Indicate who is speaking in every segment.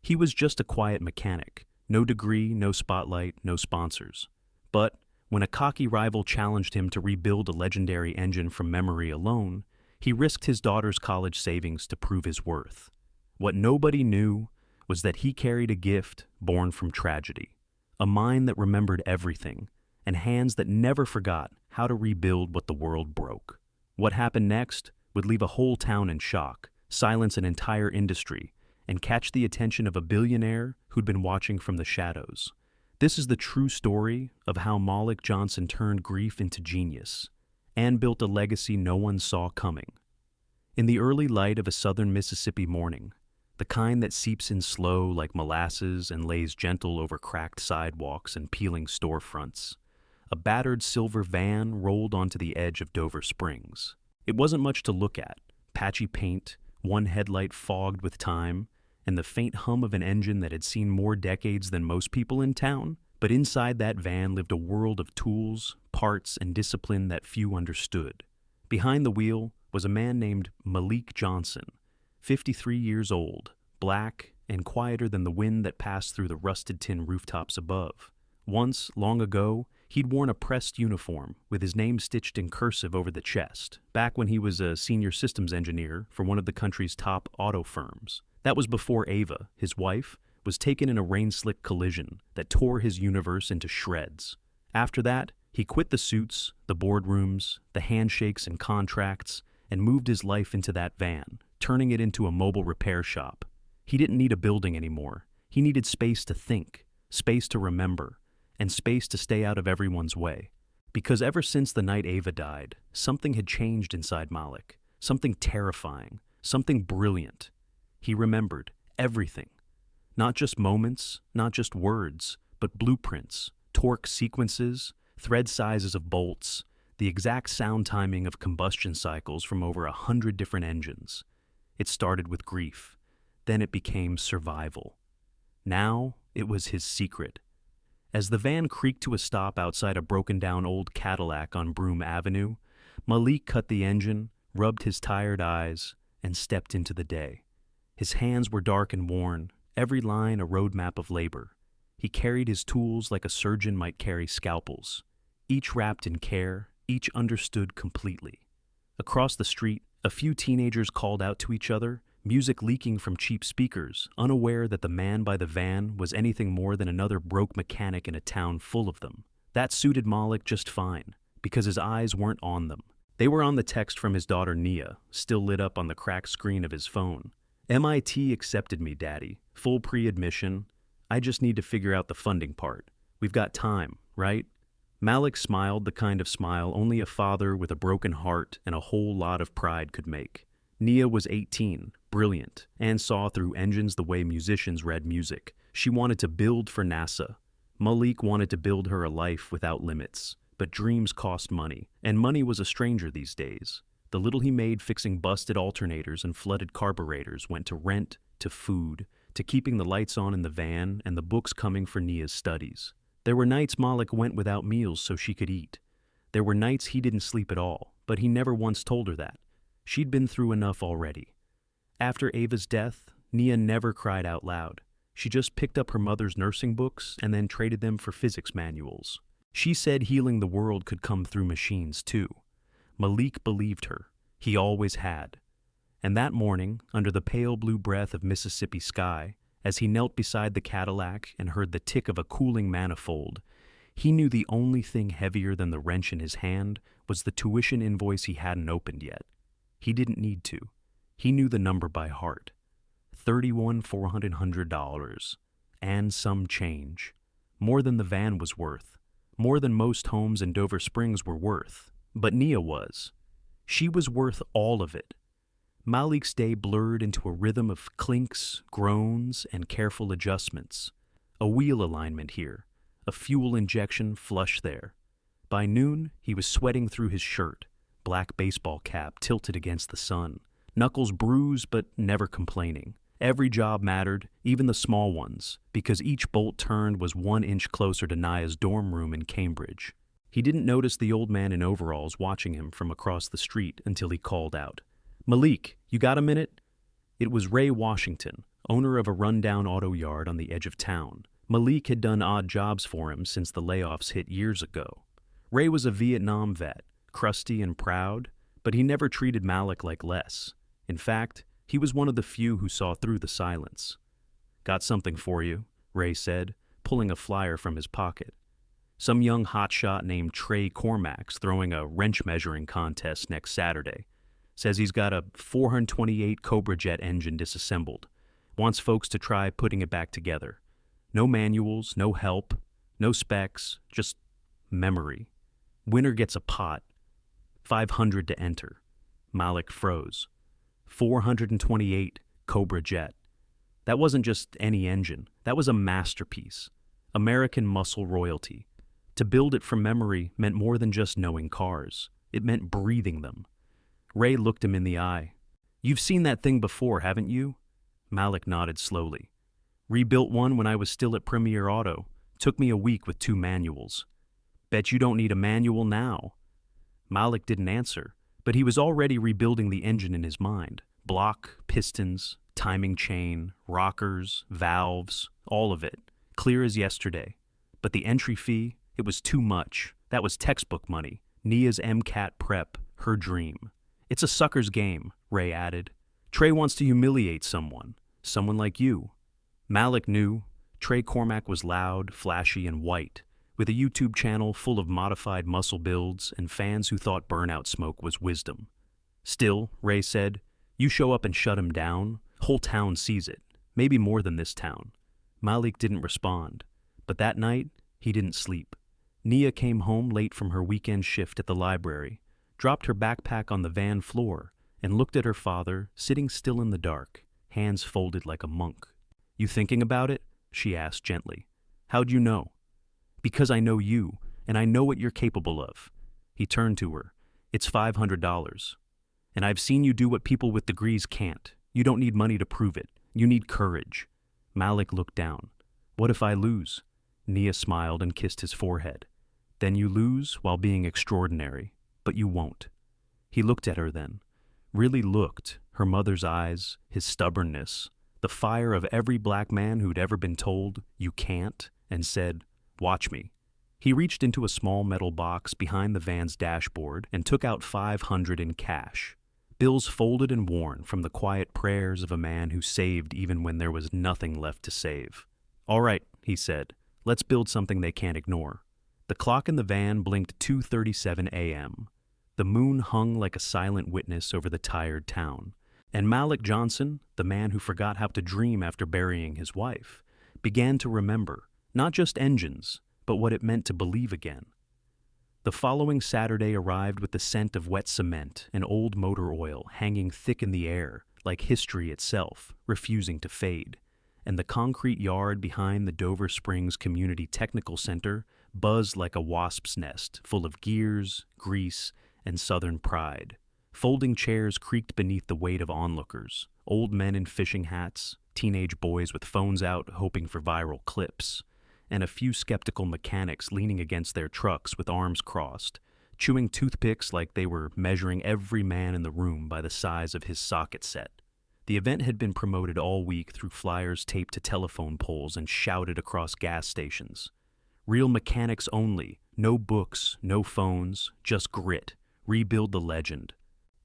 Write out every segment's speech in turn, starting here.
Speaker 1: He was just a quiet mechanic, no degree, no spotlight, no sponsors. But when a cocky rival challenged him to rebuild a legendary engine from memory alone, he risked his daughter's college savings to prove his worth. What nobody knew was that he carried a gift born from tragedy, a mind that remembered everything, and hands that never forgot how to rebuild what the world broke. What happened next would leave a whole town in shock, silence an entire industry, and catch the attention of a billionaire who'd been watching from the shadows. This is the true story of how Malik Johnson turned grief into genius and built a legacy no one saw coming. In the early light of a southern Mississippi morning, the kind that seeps in slow like molasses and lays gentle over cracked sidewalks and peeling storefronts, a battered silver van rolled onto the edge of Dover Springs. It wasn't much to look at: patchy paint, one headlight fogged with time, and the faint hum of an engine that had seen more decades than most people in town. But inside that van lived a world of tools, parts, and discipline that few understood. Behind the wheel was a man named Malik Johnson, 53 years old, black, and quieter than the wind that passed through the rusted tin rooftops above. Once, long ago, he'd worn a pressed uniform with his name stitched in cursive over the chest, back when he was a senior systems engineer for one of the country's top auto firms. That was before Ava, his wife, was taken in a rain-slick collision that tore his universe into shreds. After that, he quit the suits, the boardrooms, the handshakes and contracts, and moved his life into that van, turning it into a mobile repair shop. He didn't need a building anymore. He needed space to think, space to remember, and space to stay out of everyone's way. Because ever since the night Ava died, something had changed inside Malik, something terrifying, something brilliant. He remembered everything. Not just moments, not just words, but blueprints, torque sequences, thread sizes of bolts, the exact sound timing of combustion cycles from over 100 different engines. It started with grief. Then it became survival. Now it was his secret. As the van creaked to a stop outside a broken-down old Cadillac on Broome Avenue, Malik cut the engine, rubbed his tired eyes, and stepped into the day. His hands were dark and worn, every line a roadmap of labor. He carried his tools like a surgeon might carry scalpels, each wrapped in care, each understood completely. Across the street, a few teenagers called out to each other, music leaking from cheap speakers, unaware that the man by the van was anything more than another broke mechanic in a town full of them. That suited Malik just fine, because his eyes weren't on them. They were on the text from his daughter Nia, still lit up on the cracked screen of his phone. "MIT accepted me, Daddy. Full pre-admission. I just need to figure out the funding part. We've got time, right?" Malik smiled the kind of smile only a father with a broken heart and a whole lot of pride could make. Nia was 18, brilliant, and saw through engines the way musicians read music. She wanted to build for NASA. Malik wanted to build her a life without limits. But dreams cost money, and money was a stranger these days. The little he made fixing busted alternators and flooded carburetors went to rent, to food, to keeping the lights on in the van and the books coming for Nia's studies. There were nights Malik went without meals so she could eat. There were nights he didn't sleep at all, but he never once told her that. She'd been through enough already. After Ava's death, Nia never cried out loud. She just picked up her mother's nursing books and then traded them for physics manuals. She said healing the world could come through machines too. Malik believed her. He always had. And that morning, under the pale blue breath of Mississippi sky, as he knelt beside the Cadillac and heard the tick of a cooling manifold, he knew the only thing heavier than the wrench in his hand was the tuition invoice he hadn't opened yet. He didn't need to. He knew the number by heart. $31,400. And some change. More than the van was worth. More than most homes in Dover Springs were worth. But Nia was. She was worth all of it. Malik's day blurred into a rhythm of clinks, groans, and careful adjustments. A wheel alignment here, a fuel injection flush there. By noon, he was sweating through his shirt, black baseball cap tilted against the sun, knuckles bruised but never complaining. Every job mattered, even the small ones, because each bolt turned was 1 inch closer to Nia's dorm room in Cambridge. He didn't notice the old man in overalls watching him from across the street until he called out, "Malik, you got a minute?" It was Ray Washington, owner of a rundown auto yard on the edge of town. Malik had done odd jobs for him since the layoffs hit years ago. Ray was a Vietnam vet, crusty and proud, but he never treated Malik like less. In fact, he was one of the few who saw through the silence. "Got something for you," Ray said, pulling a flyer from his pocket. "Some young hotshot named Trey Cormack's throwing a wrench measuring contest next Saturday. Says he's got a 428 Cobra Jet engine disassembled. Wants folks to try putting it back together. No manuals, no help, no specs, just memory. Winner gets a pot. 500 to enter." Malik froze. 428 Cobra Jet. That wasn't just any engine. That was a masterpiece. American muscle royalty. To build it from memory meant more than just knowing cars. It meant breathing them. Ray looked him in the eye. "You've seen that thing before, haven't you?" Malik nodded slowly. "Rebuilt one when I was still at Premier Auto. Took me a week with 2 manuals. Bet you don't need a manual now." Malik didn't answer, but he was already rebuilding the engine in his mind. Block, pistons, timing chain, rockers, valves, all of it. Clear as yesterday. But the entry fee, it was too much. That was textbook money. Nia's MCAT prep, her dream. "It's a sucker's game," Ray added. "Trey wants to humiliate someone like you." Malik knew. Trey Cormack was loud, flashy, and white, with a YouTube channel full of modified muscle builds and fans who thought burnout smoke was wisdom. "Still," Ray said, "you show up and shut him down, whole town sees it. Maybe more than this town." Malik didn't respond, but that night, he didn't sleep. Nia came home late from her weekend shift at the library, dropped her backpack on the van floor, and looked at her father, sitting still in the dark, hands folded like a monk. "You thinking about it?" she asked gently. "How'd you know?" "Because I know you, and I know what you're capable of." He turned to her. "It's $500. And I've seen you do what people with degrees can't. You don't need money to prove it. You need courage." Malik looked down. "What if I lose?" Nia smiled and kissed his forehead. "Then you lose while being extraordinary, but you won't." He looked at her then. Really looked, her mother's eyes, his stubbornness, the fire of every black man who'd ever been told, "You can't," and said, "Watch me." He reached into a small metal box behind the van's dashboard and took out 500 in cash. Bills folded and worn from the quiet prayers of a man who saved even when there was nothing left to save. "All right," he said, "let's build something they can't ignore." The clock in the van blinked 2:37 a.m. The moon hung like a silent witness over the tired town. And Malik Johnson, the man who forgot how to dream after burying his wife, began to remember, not just engines, but what it meant to believe again. The following Saturday arrived with the scent of wet cement and old motor oil hanging thick in the air, like history itself, refusing to fade. And the concrete yard behind the Dover Springs Community Technical Center buzzed like a wasp's nest, full of gears, grease, and Southern pride. Folding chairs creaked beneath the weight of onlookers, old men in fishing hats, teenage boys with phones out hoping for viral clips, and a few skeptical mechanics leaning against their trucks with arms crossed, chewing toothpicks like they were measuring every man in the room by the size of his socket set. The event had been promoted all week through flyers taped to telephone poles and shouted across gas stations. Real mechanics only, no books, no phones, just grit. Rebuild the legend.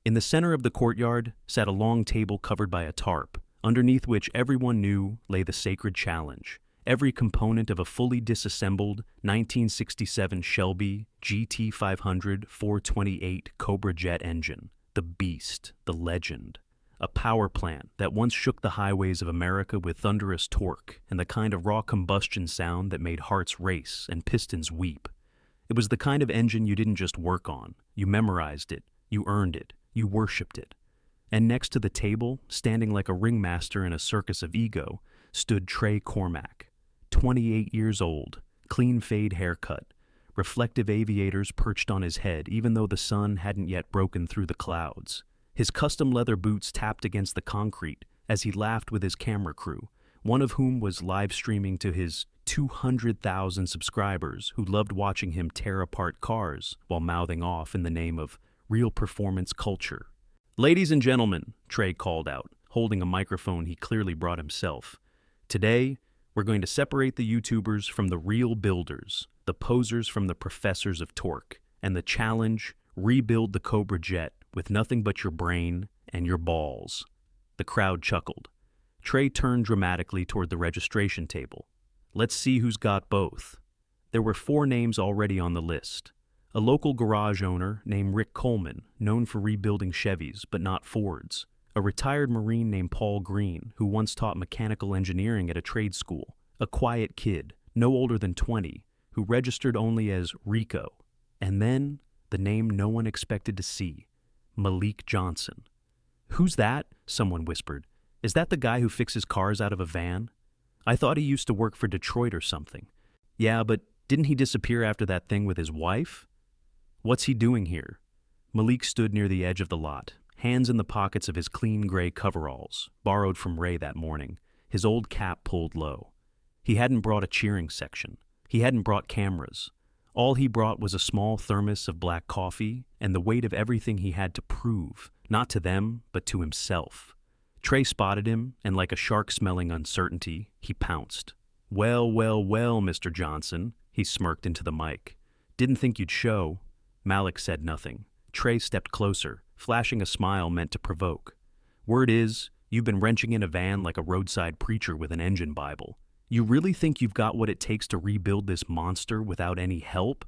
Speaker 1: In the center of the courtyard sat a long table covered by a tarp, underneath which everyone knew lay the sacred challenge. Every component of a fully disassembled 1967 Shelby GT500 428 Cobra Jet engine. The beast, the legend. A power plant that once shook the highways of America with thunderous torque and the kind of raw combustion sound that made hearts race and pistons weep. It was the kind of engine you didn't just work on. You memorized it. You earned it. You worshipped it. And next to the table, standing like a ringmaster in a circus of ego, stood Trey Cormack. 28 years old, clean fade haircut, reflective aviators perched on his head even though the sun hadn't yet broken through the clouds. His custom leather boots tapped against the concrete as he laughed with his camera crew, one of whom was live streaming to his 200,000 subscribers who loved watching him tear apart cars while mouthing off in the name of real performance culture. "Ladies and gentlemen," Trey called out, holding a microphone he clearly brought himself. Today, we're going to separate the YouTubers from the real builders, the posers from the professors of torque, and the challenge, rebuild the Cobra jet with nothing but your brain and your balls. The crowd chuckled. Trey turned dramatically toward the registration table. Let's see who's got both. There were 4 names already on the list. A local garage owner named Rick Coleman, known for rebuilding Chevys but not Fords. A retired Marine named Paul Green, who once taught mechanical engineering at a trade school. A quiet kid, no older than 20, who registered only as Rico. And then, the name no one expected to see, Malik Johnson. "Who's that?" someone whispered. "Is that the guy who fixes cars out of a van? I thought he used to work for Detroit or something." "Yeah, but didn't he disappear after that thing with his wife?" "What's he doing here?" Malik stood near the edge of the lot, hands in the pockets of his clean gray coveralls, borrowed from Ray that morning, his old cap pulled low. He hadn't brought a cheering section. He hadn't brought cameras. All he brought was a small thermos of black coffee and the weight of everything he had to prove, not to them, but to himself. Trey spotted him, and like a shark smelling uncertainty, he pounced. Well, Mr. Johnson," he smirked into the mic. "Didn't think you'd show." Malik said nothing. Trey stepped closer, flashing a smile meant to provoke. "Word is, you've been wrenching in a van like a roadside preacher with an engine Bible. You really think you've got what it takes to rebuild this monster without any help?"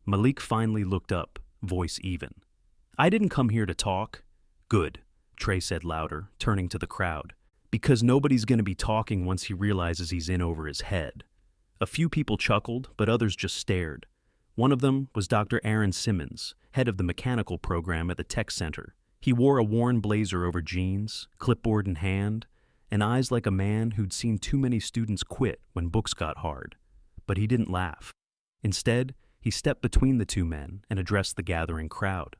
Speaker 1: Malik finally looked up, voice even. "I didn't come here to talk." "Good," Trey said louder, turning to the crowd. "Because nobody's going to be talking once he realizes he's in over his head." A few people chuckled, but others just stared. One of them was Dr. Aaron Simmons, head of the mechanical program at the tech center. He wore a worn blazer over jeans, clipboard in hand, and eyes like a man who'd seen too many students quit when books got hard. But he didn't laugh. Instead, he stepped between the 2 men and addressed the gathering crowd.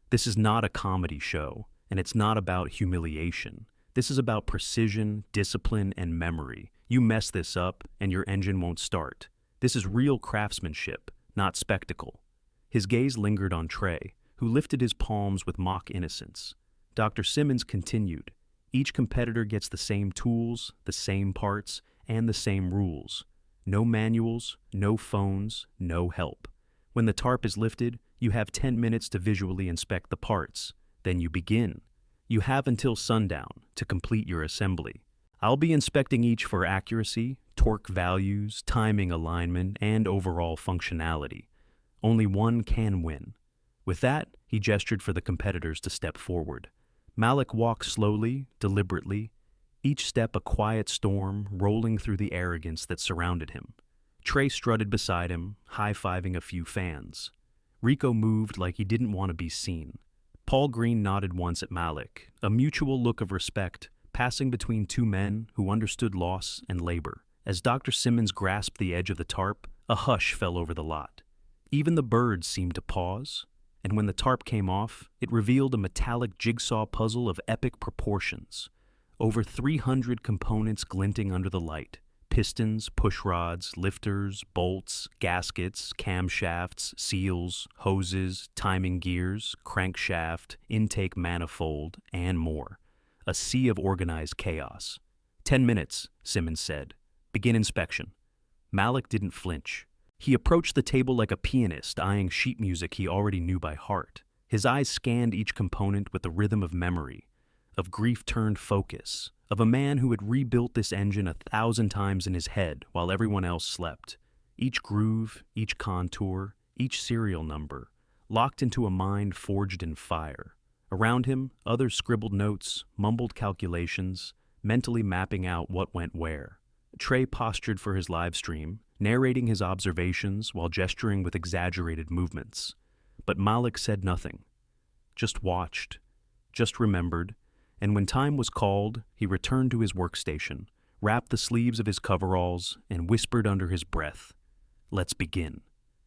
Speaker 1: "This is not a comedy show, and it's not about humiliation. This is about precision, discipline, and memory. You mess this up, and your engine won't start. This is real craftsmanship, not spectacle." His gaze lingered on Trey, who lifted his palms with mock innocence. Dr. Simmons continued. "Each competitor gets the same tools, the same parts, and the same rules. No manuals, no phones, no help. When the tarp is lifted, you have 10 minutes to visually inspect the parts. Then you begin. You have until sundown to complete your assembly. I'll be inspecting each for accuracy, torque values, timing alignment, and overall functionality. Only one can win." With that, he gestured for the competitors to step forward. Malik walked slowly, deliberately, each step a quiet storm rolling through the arrogance that surrounded him. Trey strutted beside him, high-fiving a few fans. Rico moved like he didn't want to be seen. Paul Green nodded once at Malik, a mutual look of respect passing between 2 men who understood loss and labor. As Dr. Simmons grasped the edge of the tarp, a hush fell over the lot. Even the birds seemed to pause, and when the tarp came off, it revealed a metallic jigsaw puzzle of epic proportions. Over 300 components glinting under the light. Pistons, pushrods, lifters, bolts, gaskets, camshafts, seals, hoses, timing gears, crankshaft, intake manifold, and more. A sea of organized chaos. 10 minutes, Simmons said. Begin inspection. Malik didn't flinch. He approached the table like a pianist eyeing sheet music he already knew by heart. His eyes scanned each component with the rhythm of memory, of grief-turned focus, of a man who had rebuilt this engine 1,000 times in his head while everyone else slept. Each groove, each contour, each serial number, locked into a mind forged in fire. Around him, others scribbled notes, mumbled calculations, mentally mapping out what went where. Trey postured for his live stream, narrating his observations while gesturing with exaggerated movements. But Malik said nothing, just watched, just remembered, and when time was called, he returned to his workstation, wrapped the sleeves of his coveralls, and whispered under his breath, "Let's begin."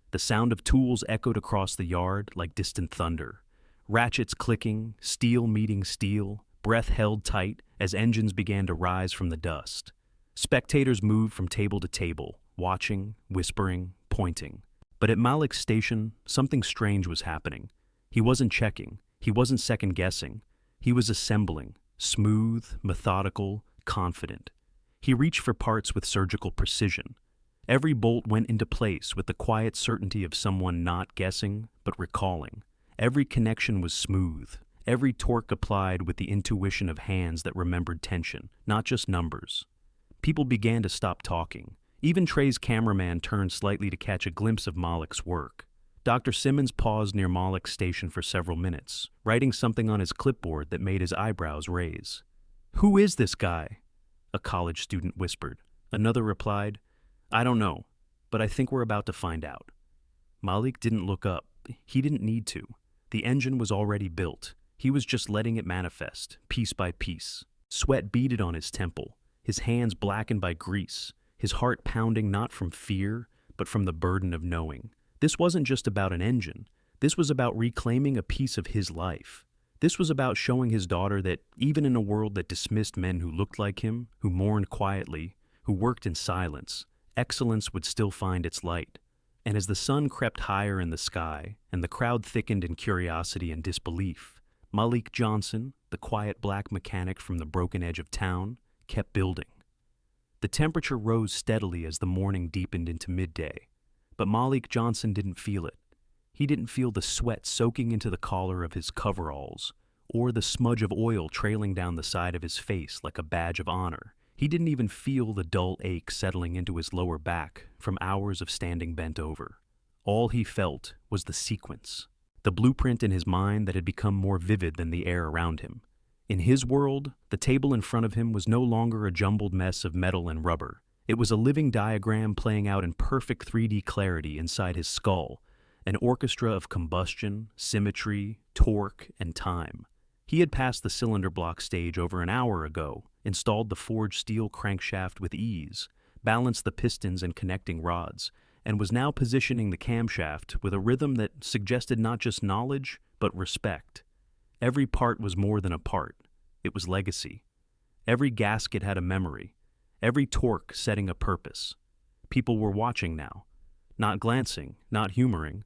Speaker 1: The sound of tools echoed across the yard like distant thunder. Ratchets clicking, steel meeting steel, breath held tight as engines began to rise from the dust. Spectators moved from table to table, watching, whispering, pointing. But at Malik's station, something strange was happening. He wasn't checking. He wasn't second-guessing. He was assembling, smooth, methodical, confident. He reached for parts with surgical precision. Every bolt went into place with the quiet certainty of someone not guessing, but recalling. Every connection was smooth, every torque applied with the intuition of hands that remembered tension, not just numbers. People began to stop talking. Even Trey's cameraman turned slightly to catch a glimpse of Malik's work. Dr. Simmons paused near Malik's station for several minutes, writing something on his clipboard that made his eyebrows raise. "Who is this guy?" a college student whispered. Another replied, "I don't know, but I think we're about to find out." Malik didn't look up. He didn't need to. The engine was already built. He was just letting it manifest, piece by piece. Sweat beaded on his temple, his hands blackened by grease, his heart pounding not from fear, but from the burden of knowing. This wasn't just about an engine. This was about reclaiming a piece of his life. This was about showing his daughter that even in a world that dismissed men who looked like him, who mourned quietly, who worked in silence, excellence would still find its light. And as the sun crept higher in the sky, and the crowd thickened in curiosity and disbelief, Malik Johnson, the quiet black mechanic from the broken edge of town, kept building. The temperature rose steadily as the morning deepened into midday, but Malik Johnson didn't feel it. He didn't feel the sweat soaking into the collar of his coveralls, or the smudge of oil trailing down the side of his face like a badge of honor. He didn't even feel the dull ache settling into his lower back from hours of standing bent over. All he felt was the sequence, the blueprint in his mind that had become more vivid than the air around him. In his world, the table in front of him was no longer a jumbled mess of metal and rubber. It was a living diagram playing out in perfect 3D clarity inside his skull, an orchestra of combustion, symmetry, torque, and time. He had passed the cylinder block stage over an hour ago, installed the forged steel crankshaft with ease, balanced the pistons and connecting rods, and was now positioning the camshaft with a rhythm that suggested not just knowledge, but respect. Every part was more than a part. It was legacy. Every gasket had a memory. Every torque setting a purpose. People were watching now. Not glancing, not humoring,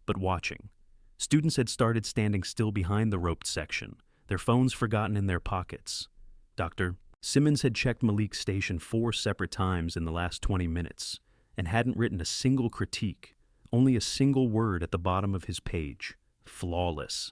Speaker 1: but watching. Students had started standing still behind the roped section, their phones forgotten in their pockets. Dr. Simmons had checked Malik's station 4 separate times in the last 20 minutes and hadn't written a single critique, only a single word at the bottom of his page: flawless.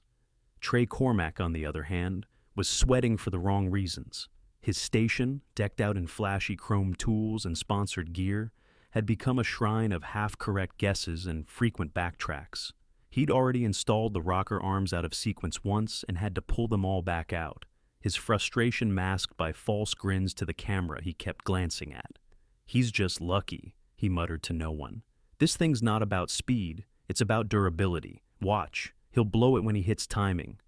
Speaker 1: Trey Cormack, on the other hand, was sweating for the wrong reasons. His station, decked out in flashy chrome tools and sponsored gear, had become a shrine of half-correct guesses and frequent backtracks. He'd already installed the rocker arms out of sequence once and had to pull them all back out, his frustration masked by false grins to the camera he kept glancing at. "He's just lucky," he muttered to no one. "This thing's not about speed, it's about durability. Watch, he'll blow it when he hits timing."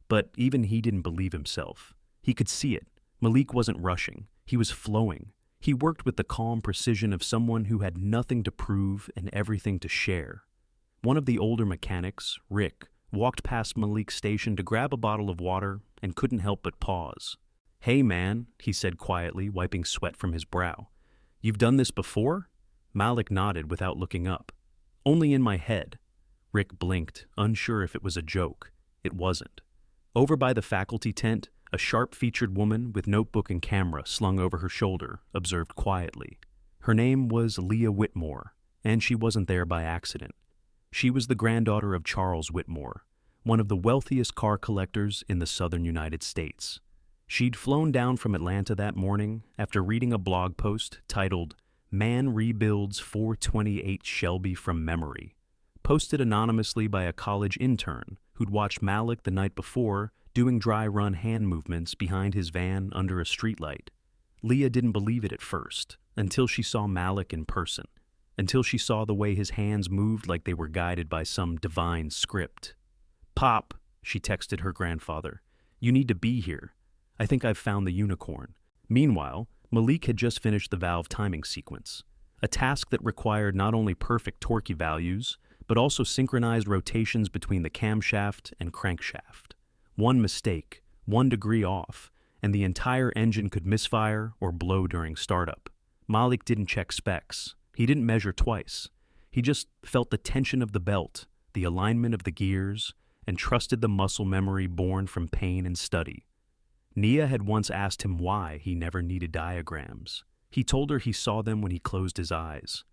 Speaker 1: But even he didn't believe himself. He could see it. Malik wasn't rushing. He was flowing. He worked with the calm precision of someone who had nothing to prove and everything to share. One of the older mechanics, Rick, walked past Malik's station to grab a bottle of water and couldn't help but pause. "Hey man," he said quietly, wiping sweat from his brow. "You've done this before?" Malik nodded without looking up. "Only in my head." Rick blinked, unsure if it was a joke. It wasn't. Over by the faculty tent, a sharp-featured woman with notebook and camera slung over her shoulder observed quietly. Her name was Leah Whitmore, and she wasn't there by accident. She was the granddaughter of Charles Whitmore, one of the wealthiest car collectors in the southern United States. She'd flown down from Atlanta that morning after reading a blog post titled "Man Rebuilds 428 Shelby from Memory," posted anonymously by a college intern who'd watched Malik the night before doing dry run hand movements behind his van under a streetlight. Leah didn't believe it at first, until she saw Malik in person, until she saw the way his hands moved like they were guided by some divine script. "Pop," she texted her grandfather, "you need to be here. I think I've found the unicorn." Meanwhile, Malik had just finished the valve timing sequence, a task that required not only perfect torque values, but also synchronized rotations between the camshaft and crankshaft. One mistake, 1 degree off, and the entire engine could misfire or blow during startup. Malik didn't check specs. He didn't measure twice. He just felt the tension of the belt, the alignment of the gears, and trusted the muscle memory born from pain and study. Nia had once asked him why he never needed diagrams. He told her he saw them when he closed his eyes.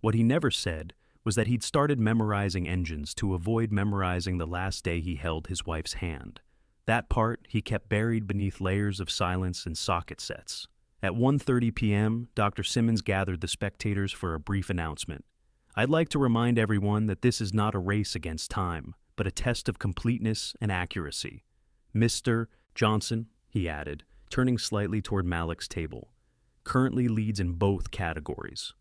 Speaker 1: What he never said was that he'd started memorizing engines to avoid memorizing the last day he held his wife's hand. That part he kept buried beneath layers of silence and socket sets. At 1:30 p.m., Dr. Simmons gathered the spectators for a brief announcement. "I'd like to remind everyone that this is not a race against time, but a test of completeness and accuracy. Mr. Johnson," he added, turning slightly toward Malik's table, "currently leads in both categories."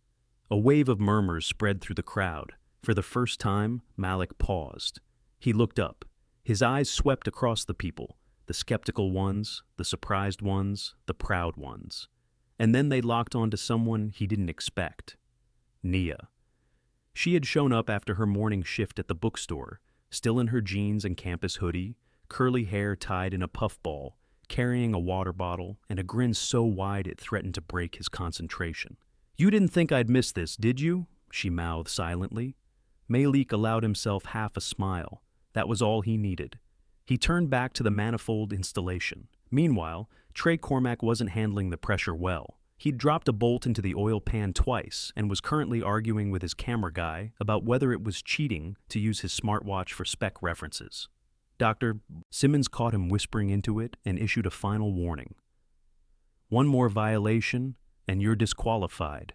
Speaker 1: A wave of murmurs spread through the crowd. For the first time, Malik paused. He looked up. His eyes swept across the people, the skeptical ones, the surprised ones, the proud ones. And then they locked onto someone he didn't expect. Nia. She had shown up after her morning shift at the bookstore, still in her jeans and campus hoodie, curly hair tied in a puffball, carrying a water bottle, and a grin so wide it threatened to break his concentration. "You didn't think I'd miss this, did you?" she mouthed silently. Malik allowed himself half a smile. That was all he needed. He turned back to the manifold installation. Meanwhile, Trey Cormack wasn't handling the pressure well. He'd dropped a bolt into the oil pan twice and was currently arguing with his camera guy about whether it was cheating to use his smartwatch for spec references. Dr. Simmons caught him whispering into it and issued a final warning. "One more violation, and you're disqualified."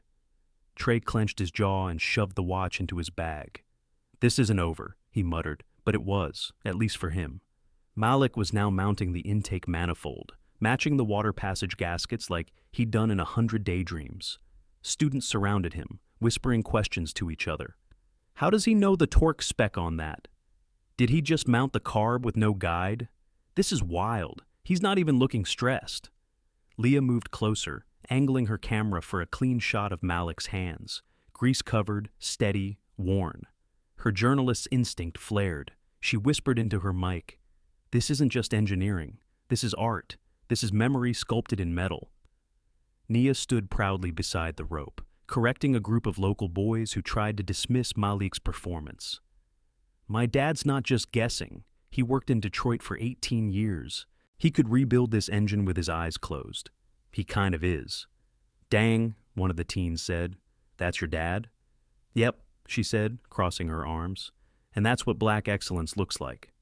Speaker 1: Trey clenched his jaw and shoved the watch into his bag. "This isn't over," he muttered, but it was, at least for him. Malik was now mounting the intake manifold, matching the water passage gaskets like he'd done in 100 daydreams. Students surrounded him, whispering questions to each other. How does he know the torque spec on that? Did he just mount the carb with no guide? This is wild. He's not even looking stressed. Leah moved closer, angling her camera for a clean shot of Malik's hands, grease-covered, steady, worn. Her journalist's instinct flared. She whispered into her mic, "This isn't just engineering. This is art. This is memory sculpted in metal." Nia stood proudly beside the rope, correcting a group of local boys who tried to dismiss Malik's performance. "My dad's not just guessing. He worked in Detroit for 18 years. He could rebuild this engine with his eyes closed. He kind of is." "Dang," one of the teens said. "That's your dad?" "Yep," she said, crossing her arms. "And that's what black excellence looks like."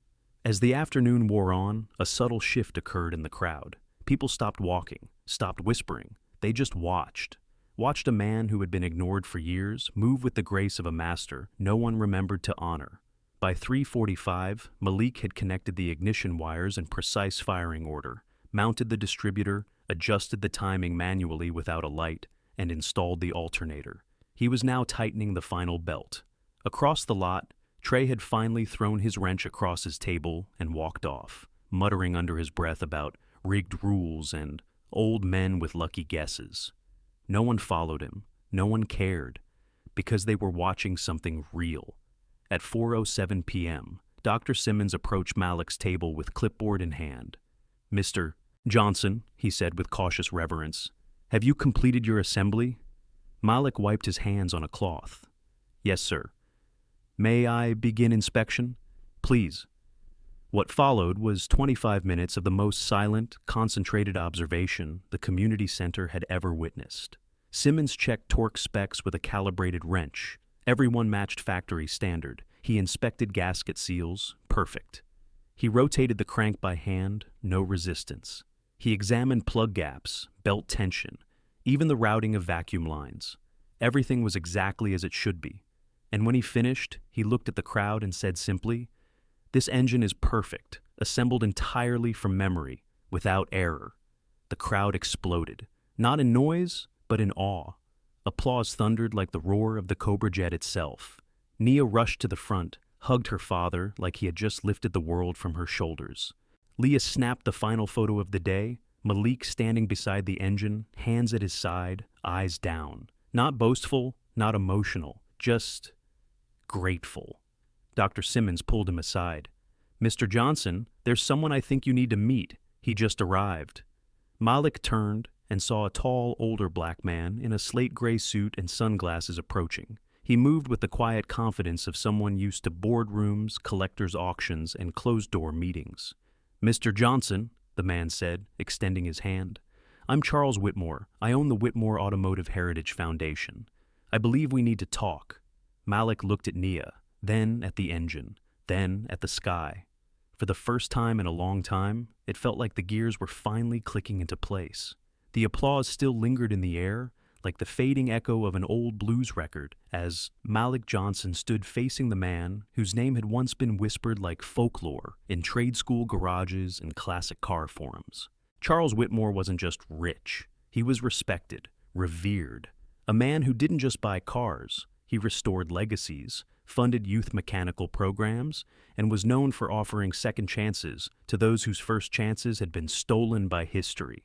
Speaker 1: As the afternoon wore on, a subtle shift occurred in the crowd. People stopped walking, stopped whispering. They just watched. Watched a man who had been ignored for years move with the grace of a master no one remembered to honor. By 3:45, Malik had connected the ignition wires in precise firing order, mounted the distributor, adjusted the timing manually without a light, and installed the alternator. He was now tightening the final belt. Across the lot, Trey had finally thrown his wrench across his table and walked off, muttering under his breath about rigged rules and old men with lucky guesses. No one followed him. No one cared, because they were watching something real. At 4:07 p.m., Dr. Simmons approached Malik's table with clipboard in hand. "Mr. Johnson," he said with cautious reverence, "have you completed your assembly?" Malik wiped his hands on a cloth. "Yes, sir." "May I begin inspection?" "Please." What followed was 25 minutes of the most silent, concentrated observation the community center had ever witnessed. Simmons checked torque specs with a calibrated wrench. Everyone matched factory standard. He inspected gasket seals, perfect. He rotated the crank by hand, no resistance. He examined plug gaps, belt tension, even the routing of vacuum lines. Everything was exactly as it should be. And when he finished, he looked at the crowd and said simply, "This engine is perfect, assembled entirely from memory, without error." The crowd exploded, not in noise, but in awe. Applause thundered like the roar of the Cobra jet itself. Nia rushed to the front, hugged her father like he had just lifted the world from her shoulders. Leah snapped the final photo of the day, Malik standing beside the engine, hands at his side, eyes down. Not boastful, not emotional, just grateful. Dr. Simmons pulled him aside. "Mr. Johnson, there's someone I think you need to meet. He just arrived." Malik turned and saw a tall, older black man in a slate-gray suit and sunglasses approaching. He moved with the quiet confidence of someone used to boardrooms, collectors' auctions, and closed-door meetings. "Mr. Johnson," the man said, extending his hand. I'm Charles Whitmore. I own the Whitmore Automotive Heritage Foundation. I believe we need to talk. Malik looked at Nia, then at the engine, then at the sky. For the first time in a long time, it felt like the gears were finally clicking into place. The applause still lingered in the air, like the fading echo of an old blues record, as Malik Johnson stood facing the man whose name had once been whispered like folklore in trade school garages and classic car forums. Charles Whitmore wasn't just rich. He was respected, revered. A man who didn't just buy cars. He restored legacies, funded youth mechanical programs, and was known for offering second chances to those whose first chances had been stolen by history.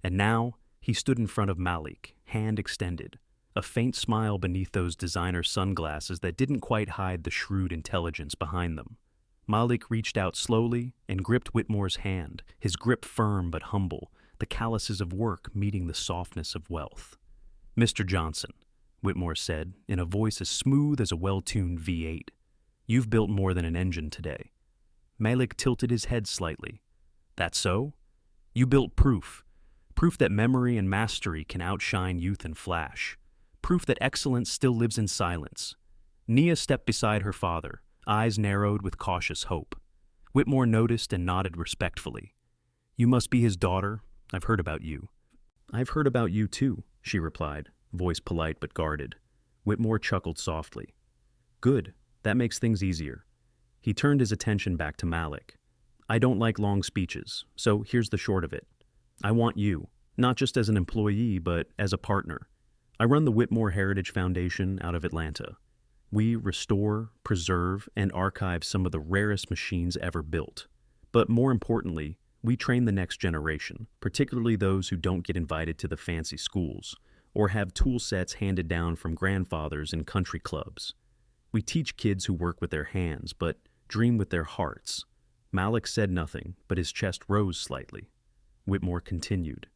Speaker 1: And now, he stood in front of Malik, hand extended, a faint smile beneath those designer sunglasses that didn't quite hide the shrewd intelligence behind them. Malik reached out slowly and gripped Whitmore's hand, his grip firm but humble, the calluses of work meeting the softness of wealth. Mr. Johnson, Whitmore said, in a voice as smooth as a well-tuned V8, you've built more than an engine today. Malik tilted his head slightly. That so? You built proof. Proof that memory and mastery can outshine youth and flash. Proof that excellence still lives in silence. Nia stepped beside her father, eyes narrowed with cautious hope. Whitmore noticed and nodded respectfully. You must be his daughter. I've heard about you. I've heard about you too, she replied, voice polite but guarded. Whitmore chuckled softly. Good. That makes things easier. He turned his attention back to Malik. I don't like long speeches, so here's the short of it. I want you, not just as an employee, but as a partner. I run the Whitmore Heritage Foundation out of Atlanta. We restore, preserve, and archive some of the rarest machines ever built. But more importantly, we train the next generation, particularly those who don't get invited to the fancy schools, or have tool sets handed down from grandfathers in country clubs. We teach kids who work with their hands, but dream with their hearts. Malik said nothing, but his chest rose slightly. Whitmore continued.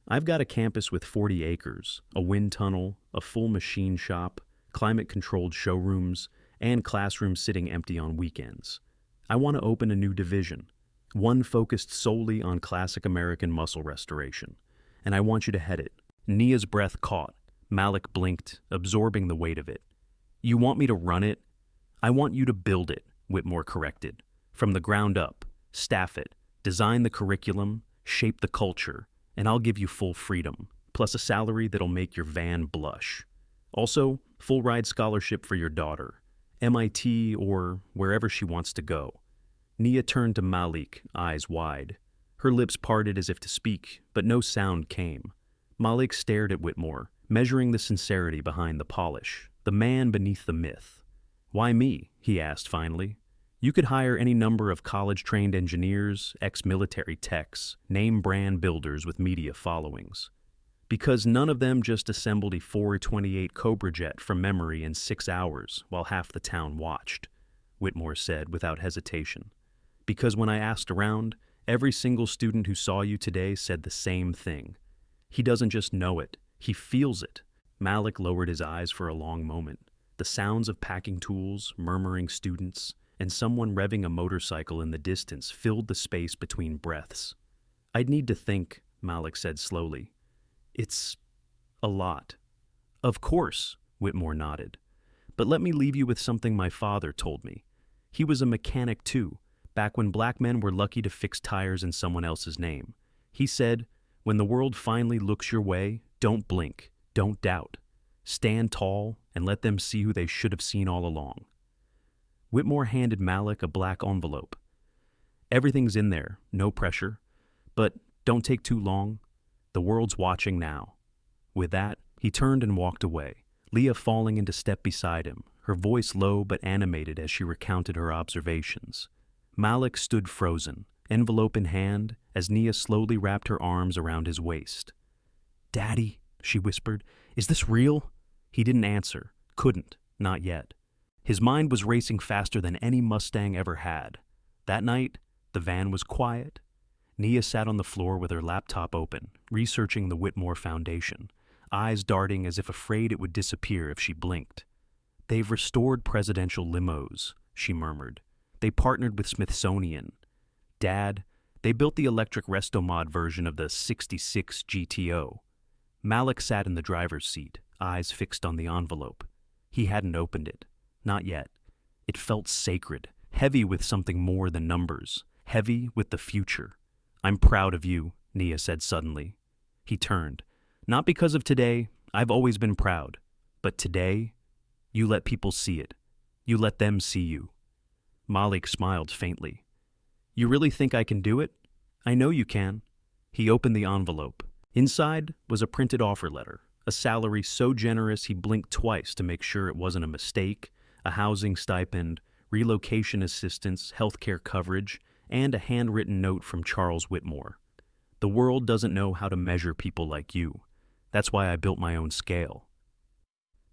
Speaker 1: I've got a campus with 40 acres, a wind tunnel, a full machine shop, climate-controlled showrooms, and classrooms sitting empty on weekends. I want to open a new division, one focused solely on classic American muscle restoration, and I want you to head it. Nia's breath caught. Malik blinked, absorbing the weight of it. You want me to run it? I want you to build it, Whitmore corrected. From the ground up, staff it, design the curriculum, shape the culture, and I'll give you full freedom, plus a salary that'll make your van blush. Also, full ride scholarship for your daughter, MIT or wherever she wants to go. Nia turned to Malik, eyes wide. Her lips parted as if to speak, but no sound came. Malik stared at Whitmore, measuring the sincerity behind the polish, the man beneath the myth. Why me? He asked finally. You could hire any number of college-trained engineers, ex-military techs, name-brand builders with media followings. Because none of them just assembled a 428 Cobra jet from memory in 6 hours while half the town watched, Whitmore said without hesitation. Because when I asked around, every single student who saw you today said the same thing. He doesn't just know it, he feels it. Malik lowered his eyes for a long moment. The sounds of packing tools, murmuring students, and someone revving a motorcycle in the distance filled the space between breaths. I'd need to think, Malik said slowly. It's a lot. Of course, Whitmore nodded. But let me leave you with something my father told me. He was a mechanic too, back when black men were lucky to fix tires in someone else's name. He said, when the world finally looks your way, don't blink, don't doubt. Stand tall and let them see who they should have seen all along. Whitmore handed Malik a black envelope. Everything's in there, no pressure. But don't take too long. The world's watching now. With that, he turned and walked away, Leah falling into step beside him, her voice low but animated as she recounted her observations. Malik stood frozen, envelope in hand, as Nia slowly wrapped her arms around his waist. Daddy, she whispered, is this real? He didn't answer, couldn't, not yet. His mind was racing faster than any Mustang ever had. That night, the van was quiet. Nia sat on the floor with her laptop open, researching the Whitmore Foundation, eyes darting as if afraid it would disappear if she blinked. They've restored presidential limos, she murmured. They partnered with Smithsonian. Dad, They built the electric restomod version of the '66 GTO. Malik sat in the driver's seat, eyes fixed on the envelope. He hadn't opened it. Not yet. It felt sacred, heavy with something more than numbers, heavy with the future. "I'm proud of you," Nia said suddenly. He turned. "Not because of today, I've always been proud. But today, you let people see it. You let them see you." Malik smiled faintly. "You really think I can do it? I know you can." He opened the envelope. Inside was a printed offer letter, a salary so generous he blinked twice to make sure it wasn't a mistake, a housing stipend, relocation assistance, healthcare coverage, and a handwritten note from Charles Whitmore. "The world doesn't know how to measure people like you. That's why I built my own scale."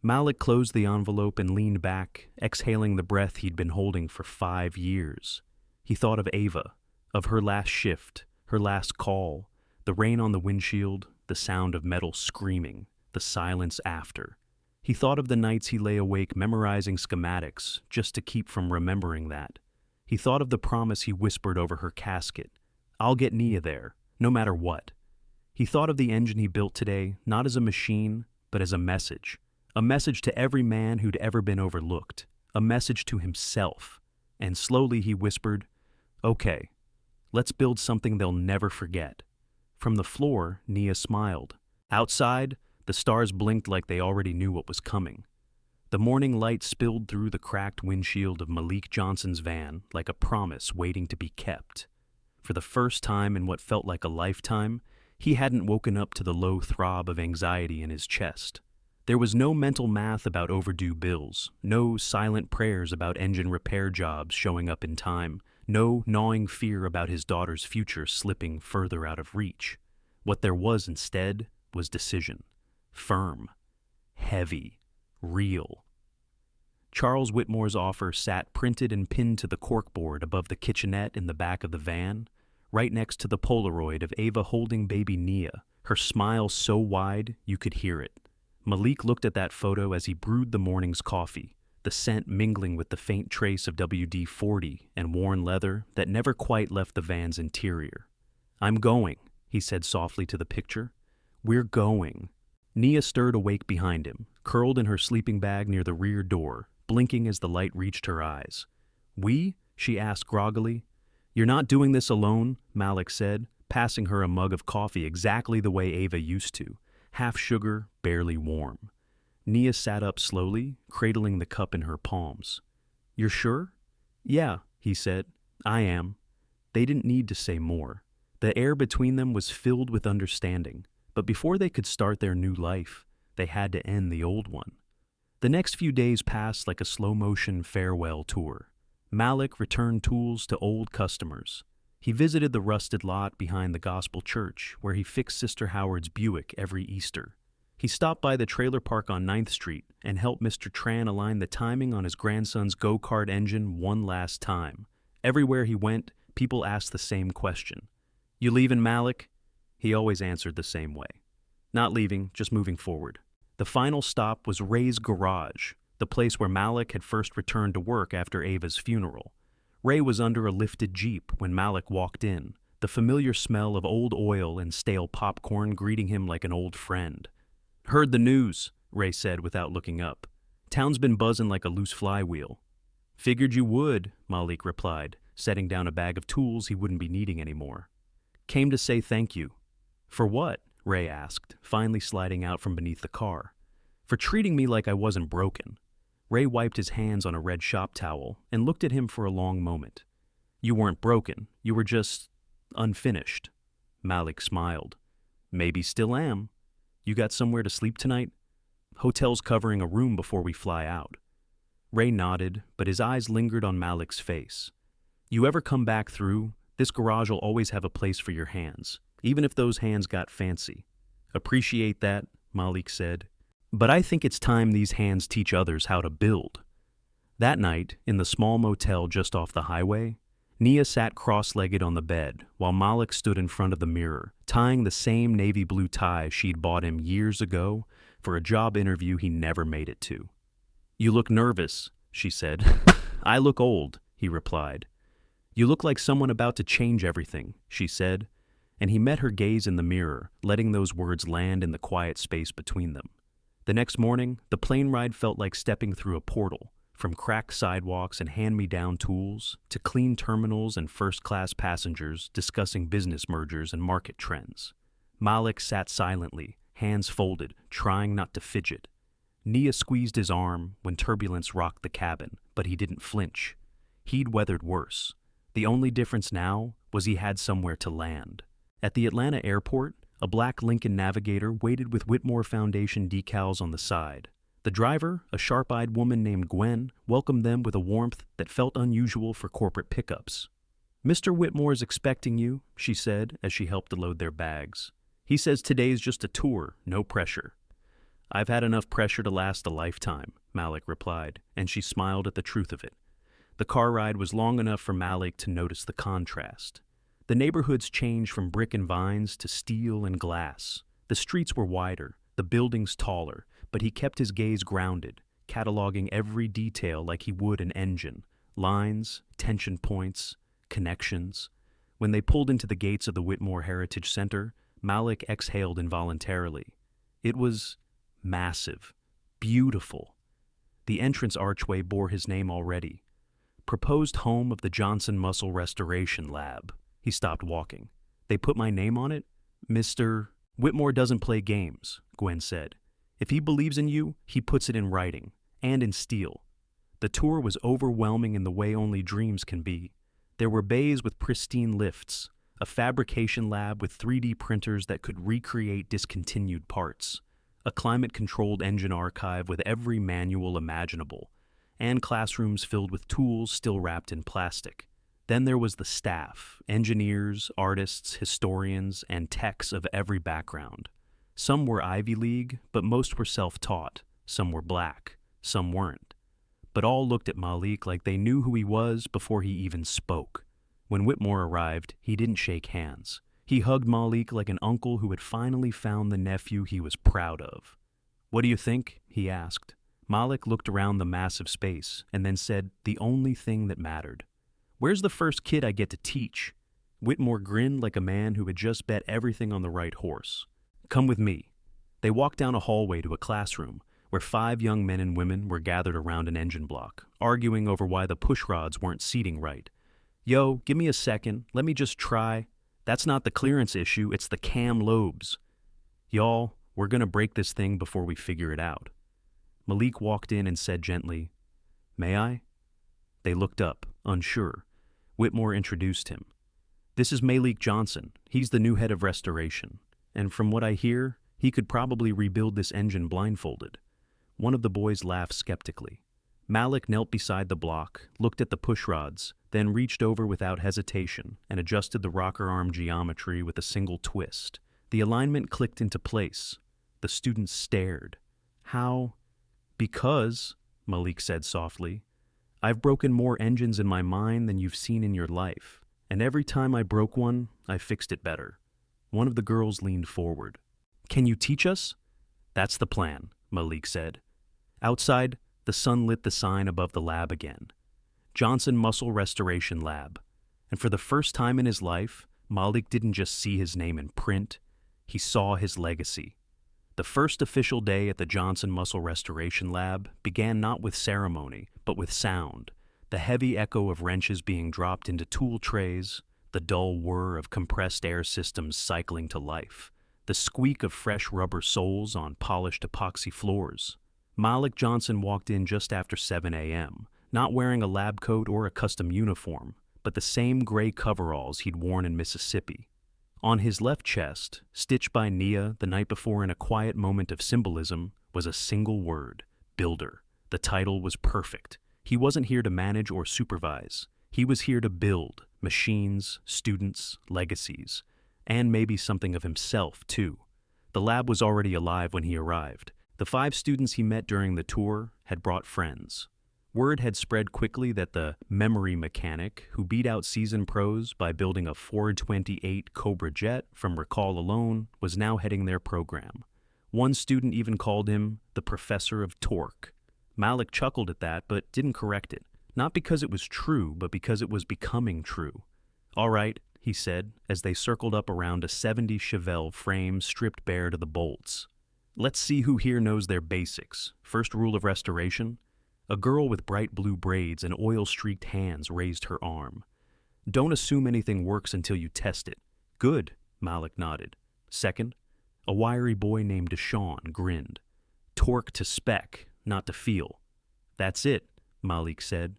Speaker 1: Malik closed the envelope and leaned back, exhaling the breath he'd been holding for 5 years. He thought of Ava, of her last shift, her last call, the rain on the windshield, the sound of metal screaming, the silence after. He thought of the nights he lay awake memorizing schematics just to keep from remembering that. He thought of the promise he whispered over her casket, "I'll get Nia there, no matter what." He thought of the engine he built today, not as a machine, but as a message to every man who'd ever been overlooked, a message to himself. And slowly he whispered, "Okay, let's build something they'll never forget." From the floor, Nia smiled. Outside, the stars blinked like they already knew what was coming. The morning light spilled through the cracked windshield of Malik Johnson's van like a promise waiting to be kept. For the first time in what felt like a lifetime, he hadn't woken up to the low throb of anxiety in his chest. There was no mental math about overdue bills, no silent prayers about engine repair jobs showing up in time, no gnawing fear about his daughter's future slipping further out of reach. What there was instead was decision. Firm. Heavy. Real. Charles Whitmore's offer sat printed and pinned to the corkboard above the kitchenette in the back of the van, right next to the Polaroid of Ava holding baby Nia, her smile so wide you could hear it. Malik looked at that photo as he brewed the morning's coffee, the scent mingling with the faint trace of WD-40 and worn leather that never quite left the van's interior. "I'm going," he said softly to the picture. "We're going." Nia stirred awake behind him, curled in her sleeping bag near the rear door, blinking as the light reached her eyes. "We?" she asked groggily. "You're not doing this alone," Malik said, passing her a mug of coffee exactly the way Ava used to, half sugar, barely warm. Nia sat up slowly, cradling the cup in her palms. "You're sure?" "Yeah," he said. "I am." They didn't need to say more. The air between them was filled with understanding, but before they could start their new life, they had to end the old one. The next few days passed like a slow-motion farewell tour. Malik returned tools to old customers. He visited the rusted lot behind the Gospel Church, where he fixed Sister Howard's Buick every Easter. He stopped by the trailer park on 9th Street and helped Mr. Tran align the timing on his grandson's go-kart engine one last time. Everywhere he went, people asked the same question. "You leaving, Malik?" He always answered the same way. "Not leaving, just moving forward." The final stop was Ray's garage, the place where Malik had first returned to work after Ava's funeral. Ray was under a lifted Jeep when Malik walked in, the familiar smell of old oil and stale popcorn greeting him like an old friend. "Heard the news," Ray said without looking up. "Town's been buzzing like a loose flywheel." "Figured you would," Malik replied, setting down a bag of tools he wouldn't be needing anymore. "Came to say thank you." "For what?" Ray asked, finally sliding out from beneath the car. "For treating me like I wasn't broken." Ray wiped his hands on a red shop towel and looked at him for a long moment. "You weren't broken. You were just unfinished." Malik smiled. "Maybe still am. You got somewhere to sleep tonight?" "Hotel's covering a room before we fly out." Ray nodded, but his eyes lingered on Malik's face. "You ever come back through, this garage will always have a place for your hands, even if those hands got fancy." "Appreciate that," Malik said. "But I think it's time these hands teach others how to build." That night, in the small motel just off the highway, Nia sat cross-legged on the bed while Malik stood in front of the mirror, tying the same navy blue tie she'd bought him years ago for a job interview he never made it to. "You look nervous," she said. "I look old," he replied. "You look like someone about to change everything," she said, and he met her gaze in the mirror, letting those words land in the quiet space between them. The next morning, the plane ride felt like stepping through a portal, from cracked sidewalks and hand-me-down tools to clean terminals and first-class passengers discussing business mergers and market trends. Malik sat silently, hands folded, trying not to fidget. Nia squeezed his arm when turbulence rocked the cabin, but he didn't flinch. He'd weathered worse. The only difference now was he had somewhere to land. At the Atlanta airport, a black Lincoln Navigator waited with Whitmore Foundation decals on the side. The driver, a sharp-eyed woman named Gwen, welcomed them with a warmth that felt unusual for corporate pickups. "Mr. Whitmore's expecting you," she said as she helped to load their bags. "He says today's just a tour, no pressure." "I've had enough pressure to last a lifetime," Malik replied, and she smiled at the truth of it. The car ride was long enough for Malik to notice the contrast. The neighborhoods changed from brick and vines to steel and glass. The streets were wider, the buildings taller, but he kept his gaze grounded, cataloging every detail like he would an engine: lines, tension points, connections. When they pulled into the gates of the Whitmore Heritage Center, Malik exhaled involuntarily. It was massive, beautiful. The entrance archway bore his name already. "Proposed home of the Johnson Muscle Restoration Lab." He stopped walking. "They put my name on it? Mr. Whitmore doesn't play games," Gwen said. "If he believes in you, he puts it in writing, and in steel." The tour was overwhelming in the way only dreams can be. There were bays with pristine lifts, a fabrication lab with 3D printers that could recreate discontinued parts, a climate-controlled engine archive with every manual imaginable, and classrooms filled with tools still wrapped in plastic. Then there was the staff, engineers, artists, historians, and techs of every background. Some were Ivy League, but most were self-taught. Some were black, some weren't. But all looked at Malik like they knew who he was before he even spoke. When Whitmore arrived, he didn't shake hands. He hugged Malik like an uncle who had finally found the nephew he was proud of. "What do you think?" he asked. Malik looked around the massive space and then said the only thing that mattered. "Where's the first kid I get to teach?" Whitmore grinned like a man who had just bet everything on the right horse. "Come with me." They walked down a hallway to a classroom where 5 young men and women were gathered around an engine block, arguing over why the push rods weren't seating right. "Yo, give me a second. Let me just try. That's not the clearance issue, it's the cam lobes. Y'all, we're gonna break this thing before we figure it out." Malik walked in and said gently, "May I?" They looked up, unsure. Whitmore introduced him. "This is Malik Johnson. He's the new head of restoration. And from what I hear, he could probably rebuild this engine blindfolded." One of the boys laughed skeptically. Malik knelt beside the block, looked at the push rods, then reached over without hesitation and adjusted the rocker arm geometry with a single twist. The alignment clicked into place. The students stared. "How?" "Because," Malik said softly, "I've broken more engines in my mind than you've seen in your life. And every time I broke one, I fixed it better." One of the girls leaned forward. "Can you teach us?" "That's the plan," Malik said. Outside, the sun lit the sign above the lab again. Johnson Muscle Restoration Lab. And for the first time in his life, Malik didn't just see his name in print, he saw his legacy. The first official day at the Johnson Muscle Restoration Lab began not with ceremony, but with sound, the heavy echo of wrenches being dropped into tool trays, the dull whir of compressed air systems cycling to life, the squeak of fresh rubber soles on polished epoxy floors. Malik Johnson walked in just after 7 a.m., not wearing a lab coat or a custom uniform, but the same gray coveralls he'd worn in Mississippi. On his left chest, stitched by Nia the night before in a quiet moment of symbolism, was a single word: builder. The title was perfect. He wasn't here to manage or supervise. He was here to build machines, students, legacies, and maybe something of himself, too. The lab was already alive when he arrived. The 5 students he met during the tour had brought friends. Word had spread quickly that the memory mechanic, who beat out seasoned pros by building a 428 Cobra jet from recall alone, was now heading their program. One student even called him the Professor of Torque. Malik chuckled at that, but didn't correct it. Not because it was true, but because it was becoming true. "All right," he said, as they circled up around a '70s Chevelle frame stripped bare to the bolts. "Let's see who here knows their basics. First rule of restoration." A girl with bright blue braids and oil-streaked hands raised her arm. "Don't assume anything works until you test it." "Good," Malik nodded. "Second?" A wiry boy named Deshaun grinned. "Torque to spec, not to feel." "That's it," Malik said.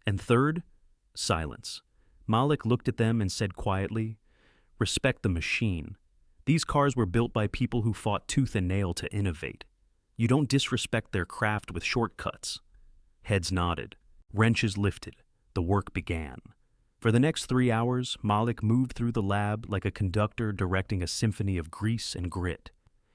Speaker 1: "And third?" Silence. Malik looked at them and said quietly, "Respect the machine. These cars were built by people who fought tooth and nail to innovate. You don't disrespect their craft with shortcuts." Heads nodded. Wrenches lifted. The work began. For the next 3 hours, Malik moved through the lab like a conductor directing a symphony of grease and grit.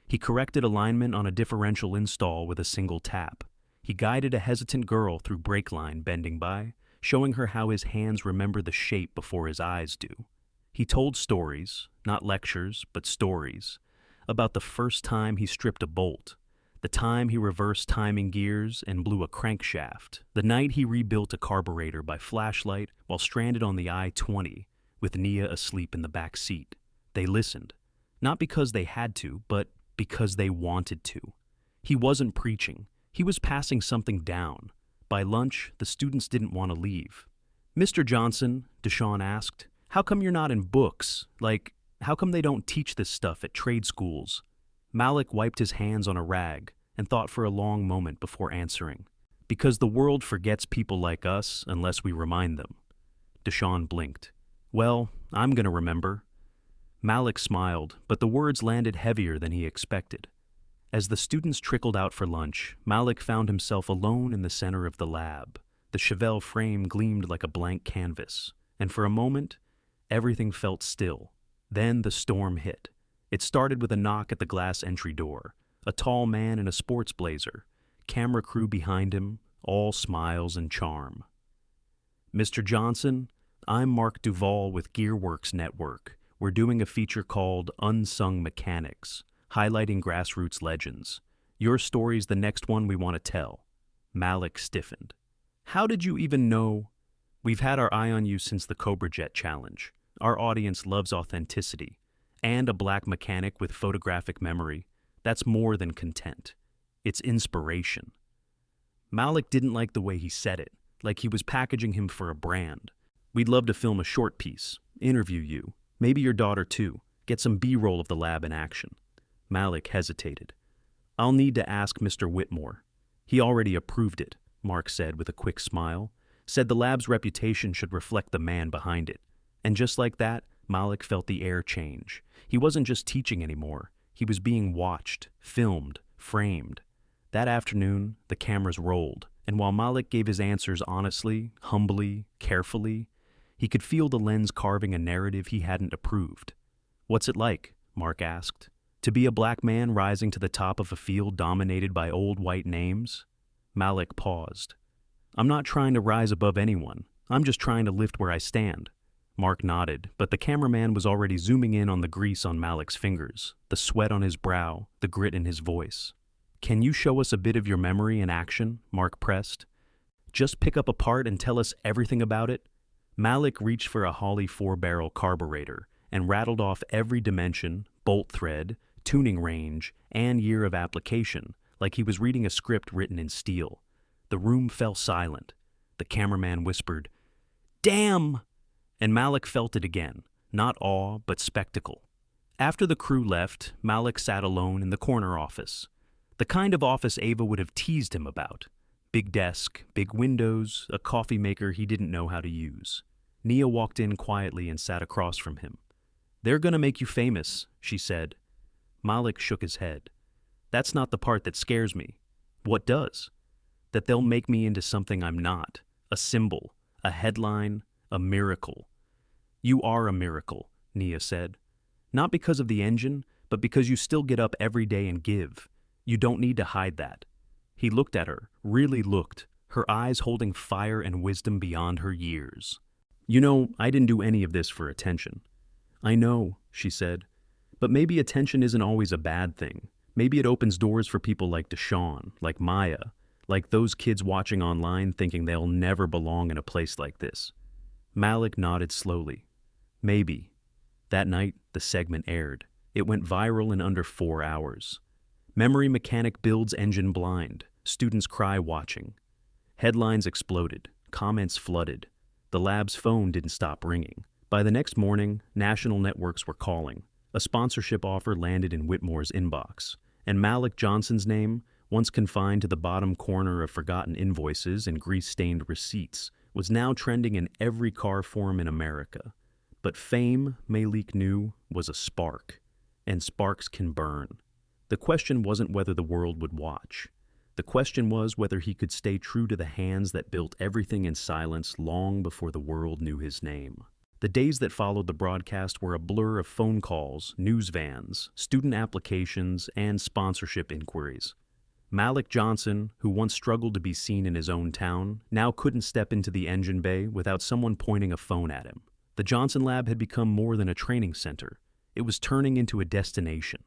Speaker 1: He corrected alignment on a differential install with a single tap. He guided a hesitant girl through brake line bending by, showing her how his hands remember the shape before his eyes do. He told stories, not lectures, but stories, about the first time he stripped a bolt, the time he reversed timing gears and blew a crankshaft, the night he rebuilt a carburetor by flashlight while stranded on the I-20 with Nia asleep in the back seat. They listened, not because they had to, but because they wanted to. He wasn't preaching. He was passing something down. By lunch, the students didn't want to leave. "Mr. Johnson," Deshaun asked, "how come you're not in books? Like, how come they don't teach this stuff at trade schools?" Malik wiped his hands on a rag and thought for a long moment before answering. "Because the world forgets people like us unless we remind them." Deshaun blinked. "Well, I'm going to remember." Malik smiled, but the words landed heavier than he expected. As the students trickled out for lunch, Malik found himself alone in the center of the lab. The Chevelle frame gleamed like a blank canvas, and for a moment, everything felt still. Then the storm hit. It started with a knock at the glass entry door. A tall man in a sports blazer, camera crew behind him, all smiles and charm. "Mr. Johnson, I'm Mark Duvall with Gearworks Network. We're doing a feature called Unsung Mechanics, highlighting grassroots legends. Your story's the next one we want to tell." Malik stiffened. "How did you even know?" "We've had our eye on you since the Cobra Jet Challenge. Our audience loves authenticity. And a black mechanic with photographic memory. That's more than content. It's inspiration." Malik didn't like the way he said it, like he was packaging him for a brand. "We'd love to film a short piece, interview you, maybe your daughter too, get some B-roll of the lab in action." Malik hesitated. "I'll need to ask Mr. Whitmore. He already approved it," Mark said with a quick smile. "Said the lab's reputation should reflect the man behind it." And just like that, Malik felt the air change. He wasn't just teaching anymore. He was being watched, filmed, framed. That afternoon, the cameras rolled, and while Malik gave his answers honestly, humbly, carefully, he could feel the lens carving a narrative he hadn't approved. "What's it like?" Mark asked. "To be a black man rising to the top of a field dominated by old white names?" Malik paused. "I'm not trying to rise above anyone. I'm just trying to lift where I stand." Mark nodded, but the cameraman was already zooming in on the grease on Malik's fingers, the sweat on his brow, the grit in his voice. "Can you show us a bit of your memory in action?" Mark pressed. "Just pick up a part and tell us everything about it?" Malik reached for a Holley 4-barrel carburetor and rattled off every dimension, bolt thread, tuning range, and year of application, like he was reading a script written in steel. The room fell silent. The cameraman whispered, "Damn!" And Malik felt it again, not awe, but spectacle. After the crew left, Malik sat alone in the corner office. The kind of office Ava would have teased him about. Big desk, big windows, a coffee maker he didn't know how to use. Nia walked in quietly and sat across from him. "They're gonna make you famous," she said. Malik shook his head. "That's not the part that scares me." "What does?" "That they'll make me into something I'm not. A symbol, a headline, a miracle." "You are a miracle," Nia said. "Not because of the engine, but because you still get up every day and give. You don't need to hide that." He looked at her, really looked, her eyes holding fire and wisdom beyond her years. "You know, I didn't do any of this for attention." "I know," she said. "But maybe attention isn't always a bad thing. Maybe it opens doors for people like Deshaun, like Maya, Like those kids watching online thinking they'll never belong in a place like this. Malik nodded slowly. Maybe. That night, the segment aired. It went viral in under 4 hours. Memory mechanic builds engine blind. Students cry watching. Headlines exploded. Comments flooded. The lab's phone didn't stop ringing. By the next morning, national networks were calling. A sponsorship offer landed in Whitmore's inbox. And Malik Johnson's name, once confined to the bottom corner of forgotten invoices and grease-stained receipts, was now trending in every car forum in America. But fame, Malik knew, was a spark. And sparks can burn. The question wasn't whether the world would watch. The question was whether he could stay true to the hands that built everything in silence long before the world knew his name. The days that followed the broadcast were a blur of phone calls, news vans, student applications, and sponsorship inquiries. Malik Johnson, who once struggled to be seen in his own town, now couldn't step into the engine bay without someone pointing a phone at him. The Johnson Lab had become more than a training center. It was turning into a destination.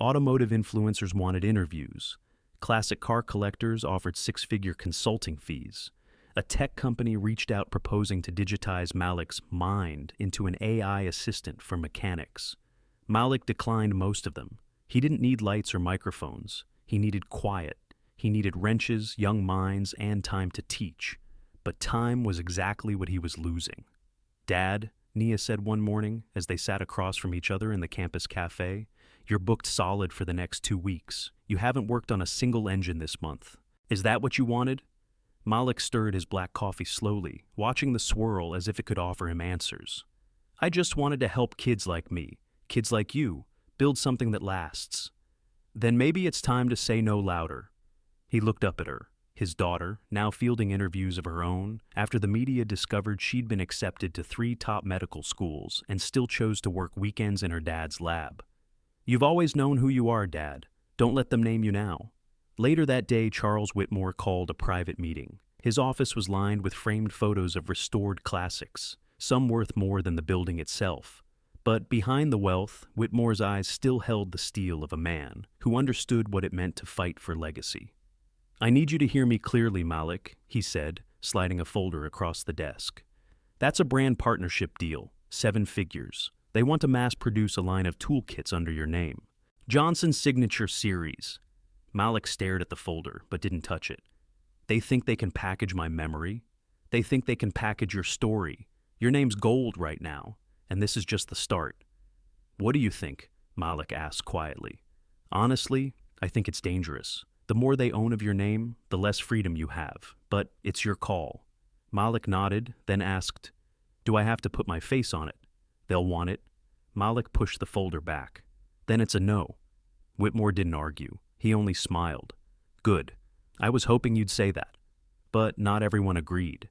Speaker 1: Automotive influencers wanted interviews. Classic car collectors offered six-figure consulting fees. A tech company reached out proposing to digitize Malik's mind into an AI assistant for mechanics. Malik declined most of them. He didn't need lights or microphones. He needed quiet. He needed wrenches, young minds, and time to teach. But time was exactly what he was losing. "Dad," Nia said one morning as they sat across from each other in the campus cafe, "you're booked solid for the next 2 weeks. You haven't worked on a single engine this month. Is that what you wanted?" Malik stirred his black coffee slowly, watching the swirl as if it could offer him answers. "I just wanted to help kids like me, kids like you, build something that lasts." "Then maybe it's time to say no louder." He looked up at her, his daughter, now fielding interviews of her own, after the media discovered she'd been accepted to 3 top medical schools and still chose to work weekends in her dad's lab. "You've always known who you are, Dad. Don't let them name you now." Later that day, Charles Whitmore called a private meeting. His office was lined with framed photos of restored classics, some worth more than the building itself. But behind the wealth, Whitmore's eyes still held the steel of a man who understood what it meant to fight for legacy. "I need you to hear me clearly, Malik," he said, sliding a folder across the desk. "That's a brand partnership deal, 7 figures. They want to mass-produce a line of toolkits under your name. Johnson's Signature Series." Malik stared at the folder, but didn't touch it. "They think they can package my memory. They think they can package your story. Your name's gold right now, and this is just the start." "What do you think?" Malik asked quietly. "Honestly, I think it's dangerous. The more they own of your name, the less freedom you have, but it's your call." Malik nodded, then asked, "Do I have to put my face on it?" "They'll want it." Malik pushed the folder back. "Then it's a no." Whitmore didn't argue. He only smiled. "Good. I was hoping you'd say that." But not everyone agreed.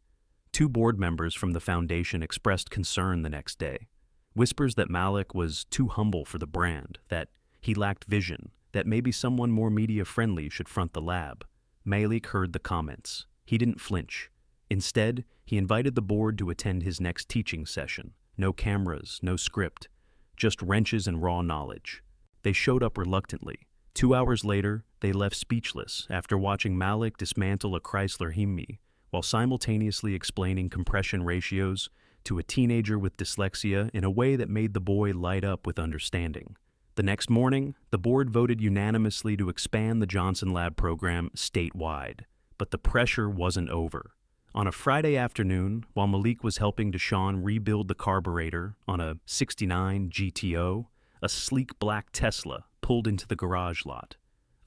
Speaker 1: 2 board members from the foundation expressed concern the next day. Whispers that Malik was too humble for the brand, that he lacked vision, that maybe someone more media-friendly should front the lab. Malik heard the comments. He didn't flinch. Instead, he invited the board to attend his next teaching session. No cameras, no script, just wrenches and raw knowledge. They showed up reluctantly. 2 hours later, they left speechless after watching Malik dismantle a Chrysler Hemi while simultaneously explaining compression ratios to a teenager with dyslexia in a way that made the boy light up with understanding. The next morning, the board voted unanimously to expand the Johnson Lab program statewide, but the pressure wasn't over. On a Friday afternoon, while Malik was helping Deshaun rebuild the carburetor on a '69 GTO, a sleek black Tesla pulled into the garage lot.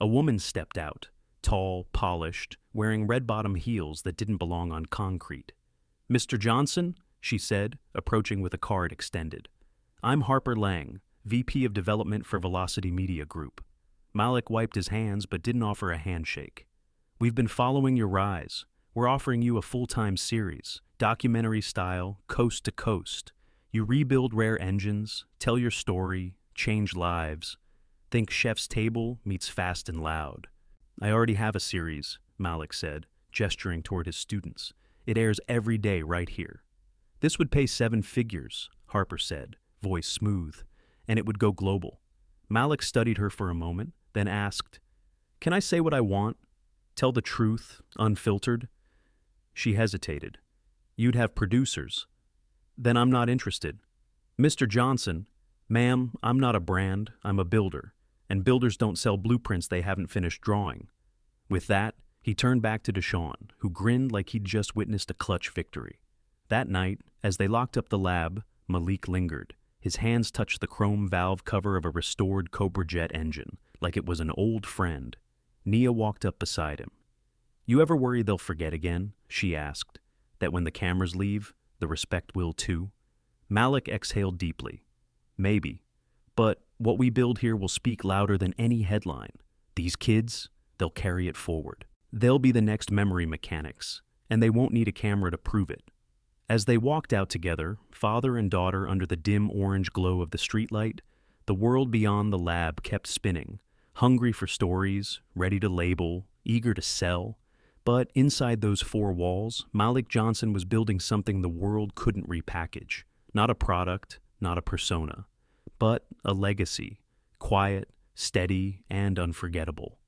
Speaker 1: A woman stepped out, tall, polished, wearing red-bottom heels that didn't belong on concrete. "Mr. Johnson," she said, approaching with a card extended. "I'm Harper Lang, VP of Development for Velocity Media Group." Malik wiped his hands but didn't offer a handshake. "We've been following your rise. We're offering you a full-time series, documentary style, coast to coast. You rebuild rare engines, tell your story, change lives. Think Chef's Table meets Fast and Loud." "I already have a series," Malik said, gesturing toward his students. "It airs every day right here." "This would pay 7 figures, Harper said, voice smooth, "and it would go global." Malik studied her for a moment, then asked, "Can I say what I want?" Tell the truth, unfiltered? She hesitated. You'd have producers. Then I'm not interested. Mr. Johnson, ma'am, I'm not a brand, I'm a builder, and builders don't sell blueprints they haven't finished drawing. With that, he turned back to Deshawn, who grinned like he'd just witnessed a clutch victory. That night, as they locked up the lab, Malik lingered. His hands touched the chrome valve cover of a restored Cobra Jet engine, like it was an old friend. Nia walked up beside him. You ever worry they'll forget again? She asked. That when the cameras leave, the respect will too? Malik exhaled deeply. Maybe. But what we build here will speak louder than any headline. These kids, they'll carry it forward. They'll be the next memory mechanics, and they won't need a camera to prove it. As they walked out together, father and daughter under the dim orange glow of the streetlight, the world beyond the lab kept spinning, hungry for stories, ready to label, eager to sell. But inside those four walls, Malik Johnson was building something the world couldn't repackage. Not a product, not a persona, but a legacy, quiet, steady, and unforgettable.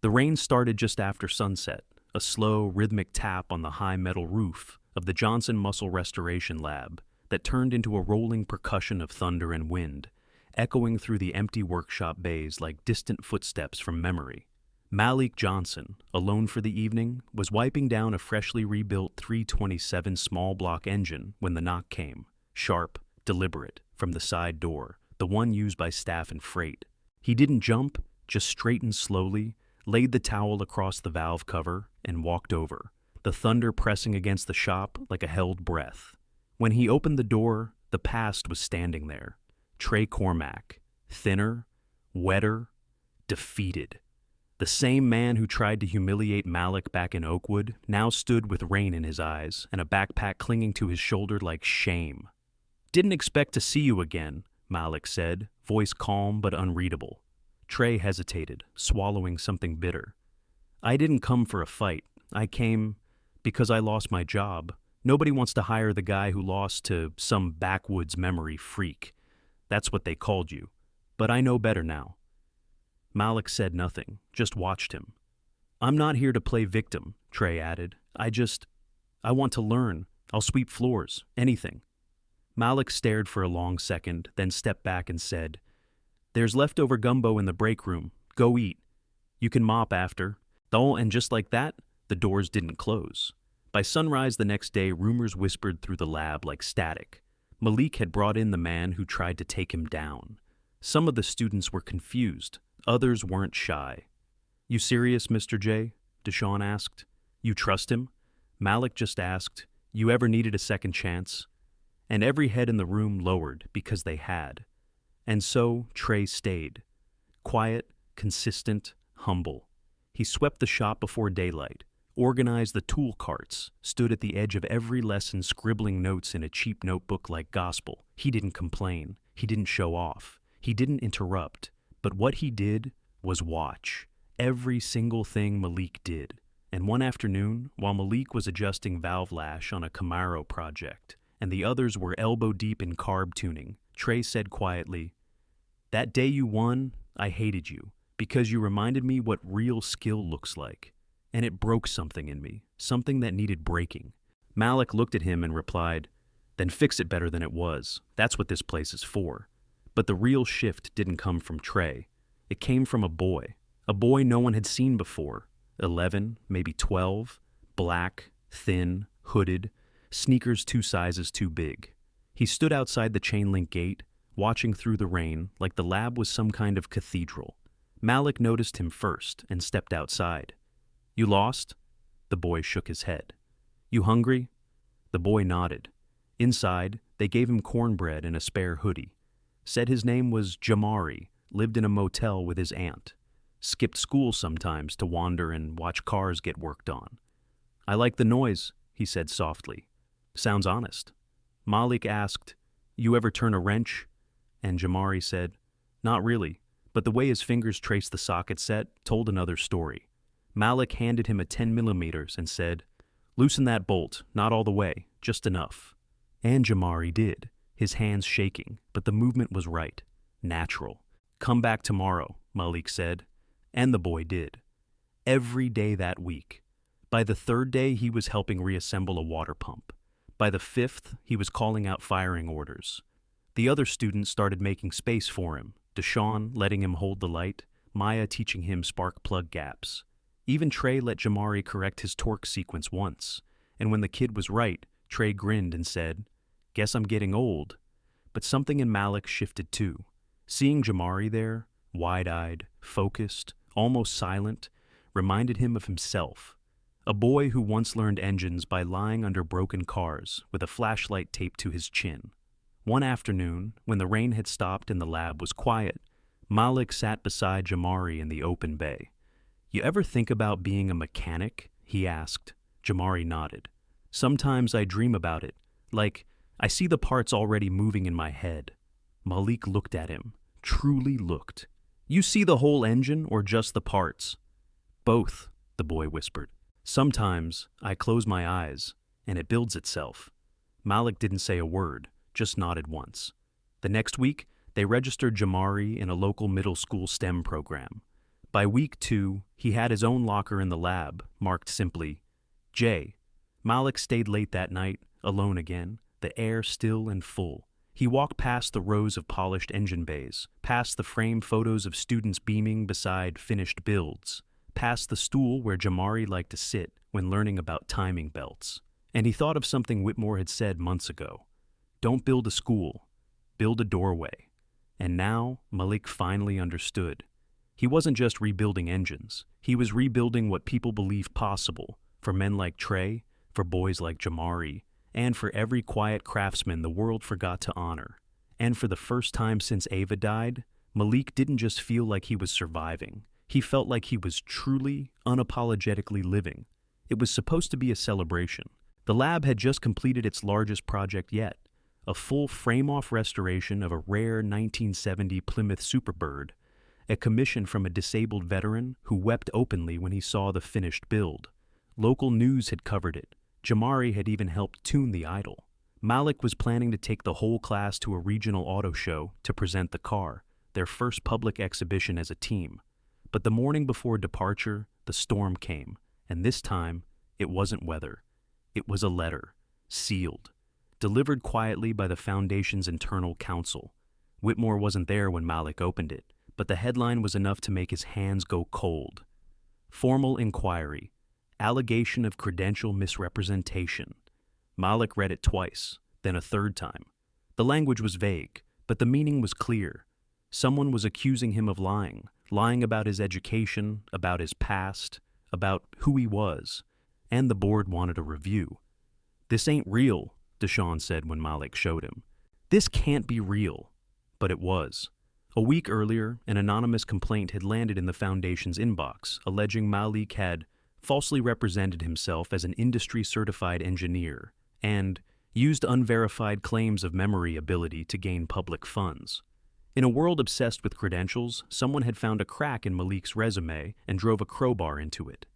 Speaker 1: The rain started just after sunset, a slow, rhythmic tap on the high metal roof of the Johnson Muscle Restoration Lab that turned into a rolling percussion of thunder and wind, echoing through the empty workshop bays like distant footsteps from memory. Malik Johnson, alone for the evening, was wiping down a freshly rebuilt 327 small block engine when the knock came, sharp, deliberate, from the side door, the one used by staff and freight. He didn't jump, just straightened slowly, laid the towel across the valve cover, and walked over, the thunder pressing against the shop like a held breath. When he opened the door, the past was standing there. Trey Cormack, thinner, wetter, defeated. The same man who tried to humiliate Malik back in Oakwood now stood with rain in his eyes and a backpack clinging to his shoulder like shame. Didn't expect to see you again, Malik said, voice calm but unreadable. Trey hesitated, swallowing something bitter. I didn't come for a fight. I came because I lost my job. Nobody wants to hire the guy who lost to some backwoods memory freak. That's what they called you. But I know better now. Malik said nothing, just watched him. I'm not here to play victim, Trey added. I want to learn. I'll sweep floors, anything. Malik stared for a long second, then stepped back and said, There's leftover gumbo in the break room. Go eat. You can mop after. Oh, and just like that, the doors didn't close. By sunrise the next day, rumors whispered through the lab like static. Malik had brought in the man who tried to take him down. Some of the students were confused. Others weren't shy. You serious, Mr. J? Deshawn asked. You trust him? Malik just asked, You ever needed a second chance? And every head in the room lowered because they had. And so Trey stayed. Quiet, consistent, humble. He swept the shop before daylight, organized the tool carts, stood at the edge of every lesson scribbling notes in a cheap notebook like gospel. He didn't complain. He didn't show off. He didn't interrupt. But what he did was watch every single thing Malik did. And one afternoon, while Malik was adjusting valve lash on a Camaro project, and the others were elbow-deep in carb tuning, Trey said quietly, That day you won, I hated you, because you reminded me what real skill looks like. And it broke something in me, something that needed breaking. Malik looked at him and replied, Then fix it better than it was. That's what this place is for. But the real shift didn't come from Trey. It came from a boy no one had seen before, 11, maybe 12, black, thin, hooded, sneakers 2 sizes too big. He stood outside the chain-link gate, watching through the rain like the lab was some kind of cathedral. Malik noticed him first and stepped outside. You lost? The boy shook his head. You hungry? The boy nodded. Inside, they gave him cornbread and a spare hoodie. Said his name was Jamari, lived in a motel with his aunt. Skipped school sometimes to wander and watch cars get worked on. I like the noise, he said softly. Sounds honest. Malik asked, You ever turn a wrench? And Jamari said, Not really, but the way his fingers traced the socket set told another story. Malik handed him a 10mm and said, Loosen that bolt, not all the way, just enough. And Jamari did, his hands shaking, but the movement was right, natural. Come back tomorrow, Malik said, and the boy did. every day that week. By the third day, he was helping reassemble a water pump. By the fifth, he was calling out firing orders. The other students started making space for him, Deshaun letting him hold the light, Maya teaching him spark plug gaps. Even Trey let Jamari correct his torque sequence once, and when the kid was right, Trey grinned and said, "Guess I'm getting old." But something in Malik shifted too. Seeing Jamari there, wide-eyed, focused, almost silent, reminded him of himself. A boy who once learned engines by lying under broken cars with a flashlight taped to his chin. One afternoon, when the rain had stopped and the lab was quiet, Malik sat beside Jamari in the open bay. "You ever think about being a mechanic?" he asked. Jamari nodded. "Sometimes I dream about it. Like, I see the parts already moving in my head." Malik looked at him, truly looked. "You see the whole engine or just the parts?" "Both," the boy whispered. "Sometimes I close my eyes and it builds itself." Malik didn't say a word, just nodded once. The next week, they registered Jamari in a local middle school STEM program. By week 2, he had his own locker in the lab, marked simply, J. Malik stayed late that night, alone again, the air still and full. He walked past the rows of polished engine bays, past the framed photos of students beaming beside finished builds, past the stool where Jamari liked to sit when learning about timing belts. And he thought of something Whitmore had said months ago. Don't build a school, build a doorway. And now Malik finally understood. He wasn't just rebuilding engines. He was rebuilding what people believed possible, for men like Trey, for boys like Jamari, and for every quiet craftsman the world forgot to honor. And for the first time since Ava died, Malik didn't just feel like he was surviving. He felt like he was truly, unapologetically living. It was supposed to be a celebration. The lab had just completed its largest project yet, a full frame-off restoration of a rare 1970 Plymouth Superbird, a commission from a disabled veteran who wept openly when he saw the finished build. Local news had covered it. Jamari had even helped tune the idol. Malik was planning to take the whole class to a regional auto show to present the car, their first public exhibition as a team. But the morning before departure, the storm came, and this time, it wasn't weather. It was a letter, sealed, delivered quietly by the Foundation's internal counsel. Whitmore wasn't there when Malik opened it, but the headline was enough to make his hands go cold. Formal inquiry. Allegation of credential misrepresentation. Malik read it twice, then a third time. The language was vague, but the meaning was clear. Someone was accusing him of lying about his education, about his past, about who he was, and the board wanted a review. "This ain't real," Deshaun said when Malik showed him. "This can't be real." But it was. A week earlier, an anonymous complaint had landed in the Foundation's inbox, alleging Malik had falsely represented himself as an industry-certified engineer and used unverified claims of memory ability to gain public funds. In a world obsessed with credentials, someone had found a crack in Malik's resume and drove a crowbar into it.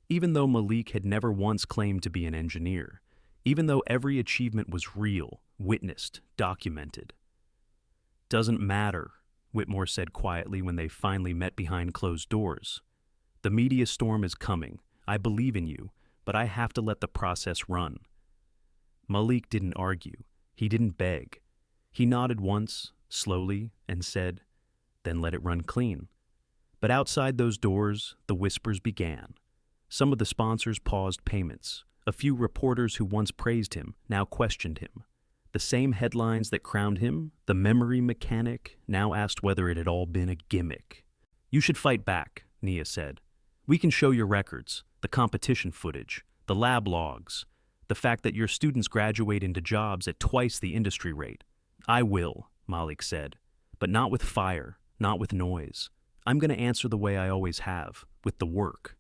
Speaker 1: Even though Malik had never once claimed to be an engineer, even though every achievement was real, witnessed, documented. "Doesn't matter," Whitmore said quietly when they finally met behind closed doors. "The media storm is coming. I believe in you, but I have to let the process run." Malik didn't argue. He didn't beg. He nodded once, slowly, and said, "Then let it run clean." But outside those doors, the whispers began. Some of the sponsors paused payments. A few reporters who once praised him now questioned him. The same headlines that crowned him, the memory mechanic, now asked whether it had all been a gimmick. "You should fight back," Nia said. "We can show your records, the competition footage, the lab logs, the fact that your students graduate into jobs at twice the industry rate." "I will," Malik said, "but not with fire, not with noise. I'm going to answer the way I always have, with the work."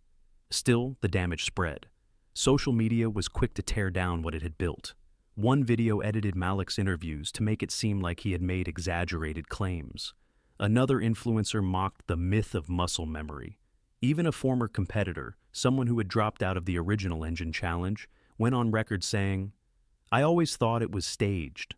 Speaker 1: Still, the damage spread. Social media was quick to tear down what it had built. One video edited Malik's interviews to make it seem like he had made exaggerated claims. Another influencer mocked the myth of muscle memory. Even a former competitor, someone who had dropped out of the original engine challenge, went on record saying, "I always thought it was staged."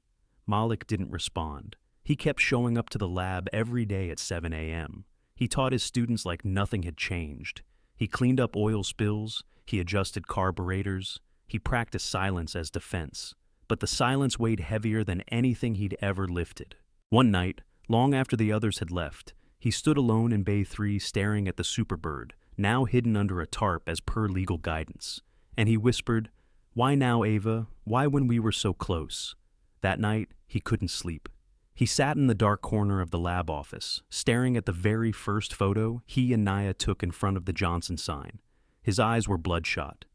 Speaker 1: Malik didn't respond. He kept showing up to the lab every day at 7 a.m. He taught his students like nothing had changed. He cleaned up oil spills, he adjusted carburetors, he practiced silence as defense. But the silence weighed heavier than anything he'd ever lifted. One night, long after the others had left, he stood alone in Bay 3 staring at the Superbird, now hidden under a tarp as per legal guidance. And he whispered, "Why now, Ava? Why when we were so close?" That night, he couldn't sleep. He sat in the dark corner of the lab office, staring at the very first photo he and Naya took in front of the Johnson sign. His eyes were bloodshot.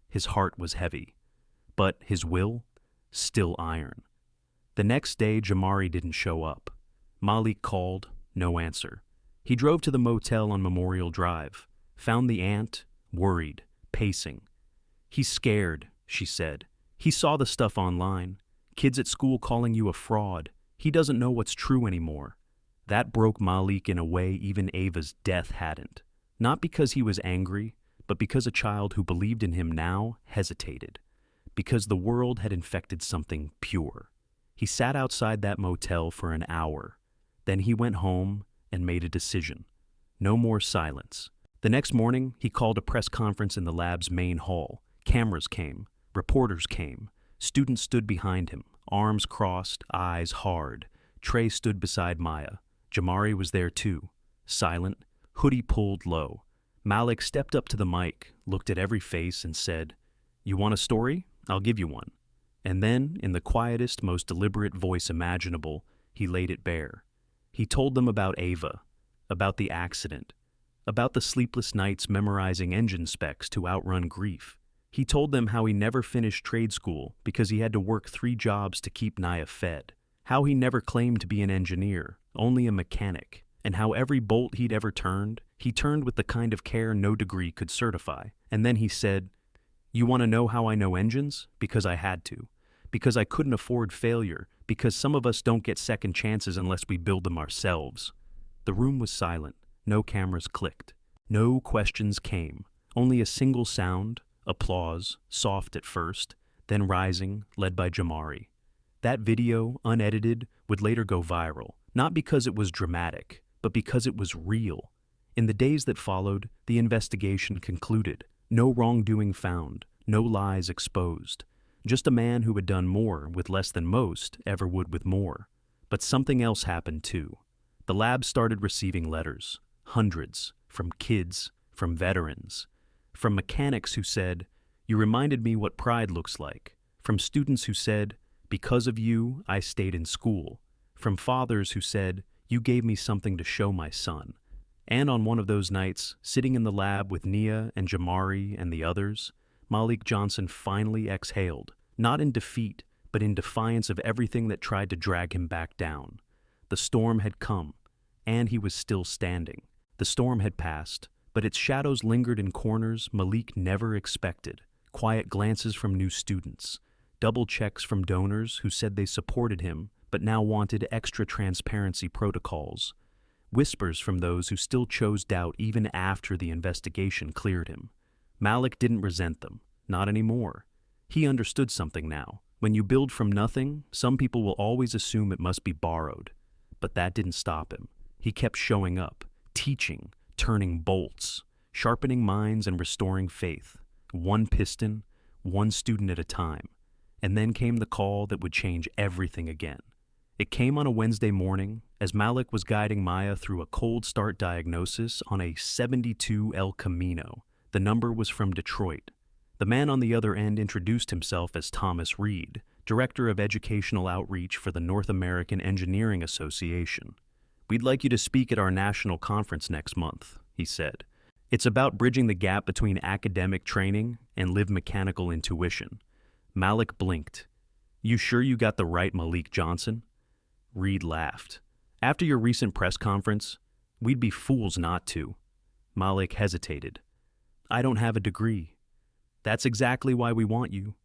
Speaker 1: His heart was heavy. But his will? Still iron. The next day, Jamari didn't show up. Malik called, no answer. He drove to the motel on Memorial Drive, found the aunt, worried, pacing. "He's scared," she said. "He saw the stuff online. Kids at school calling you a fraud. He doesn't know what's true anymore." That broke Malik in a way even Ava's death hadn't. Not because he was angry, but because a child who believed in him now hesitated. Because the world had infected something pure. He sat outside that motel for an hour. Then he went home and made a decision. No more silence. The next morning, he called a press conference in the lab's main hall. Cameras came. Reporters came. Students stood behind him, arms crossed, eyes hard. Trey stood beside Maya. Jamari was there too, silent, hoodie pulled low. Malik stepped up to the mic, looked at every face and said, "You want a story? I'll give you one." And then, in the quietest, most deliberate voice imaginable, he laid it bare. He told them about Ava, about the accident, about the sleepless nights memorizing engine specs to outrun grief. He told them how he never finished trade school because he had to work 3 jobs to keep Naya fed, how he never claimed to be an engineer, only a mechanic, and how every bolt he'd ever turned, he turned with the kind of care no degree could certify. And then he said, "You want to know how I know engines? Because I had to. Because I couldn't afford failure, because some of us don't get second chances unless we build them ourselves." The room was silent. No cameras clicked. No questions came. Only a single sound, applause, soft at first, then rising, led by Jamari. That video, unedited, would later go viral, not because it was dramatic, but because it was real. In the days that followed, the investigation concluded. No wrongdoing found, no lies exposed. Just a man who had done more with less than most ever would with more. But something else happened too. The lab started receiving letters, hundreds, from kids, from veterans, from mechanics who said, "You reminded me what pride looks like," from students who said, "Because of you, I stayed in school," from fathers who said, "You gave me something to show my son." And on one of those nights, sitting in the lab with Nia and Jamari and the others, Malik Johnson finally exhaled, not in defeat, but in defiance of everything that tried to drag him back down. The storm had come, and he was still standing. The storm had passed, but its shadows lingered in corners Malik never expected. Quiet glances from new students, double checks from donors who said they supported him but now wanted extra transparency protocols, whispers from those who still chose doubt even after the investigation cleared him. Malik didn't resent them, not anymore. He understood something now. When you build from nothing, some people will always assume it must be borrowed. But that didn't stop him. He kept showing up, teaching, turning bolts, sharpening minds and restoring faith, one piston, one student at a time. And then came the call that would change everything again. It came on a Wednesday morning as Malik was guiding Maya through a cold start diagnosis on a 72 El Camino. The number was from Detroit. The man on the other end introduced himself as Thomas Reed, Director of Educational Outreach for the North American Engineering Association. "We'd like you to speak at our national conference next month," he said. "It's about bridging the gap between academic training and lived mechanical intuition." Malik blinked. "You sure you got the right Malik Johnson?" Reed laughed. "After your recent press conference, we'd be fools not to." Malik hesitated. "I don't have a degree." "That's exactly why we want you."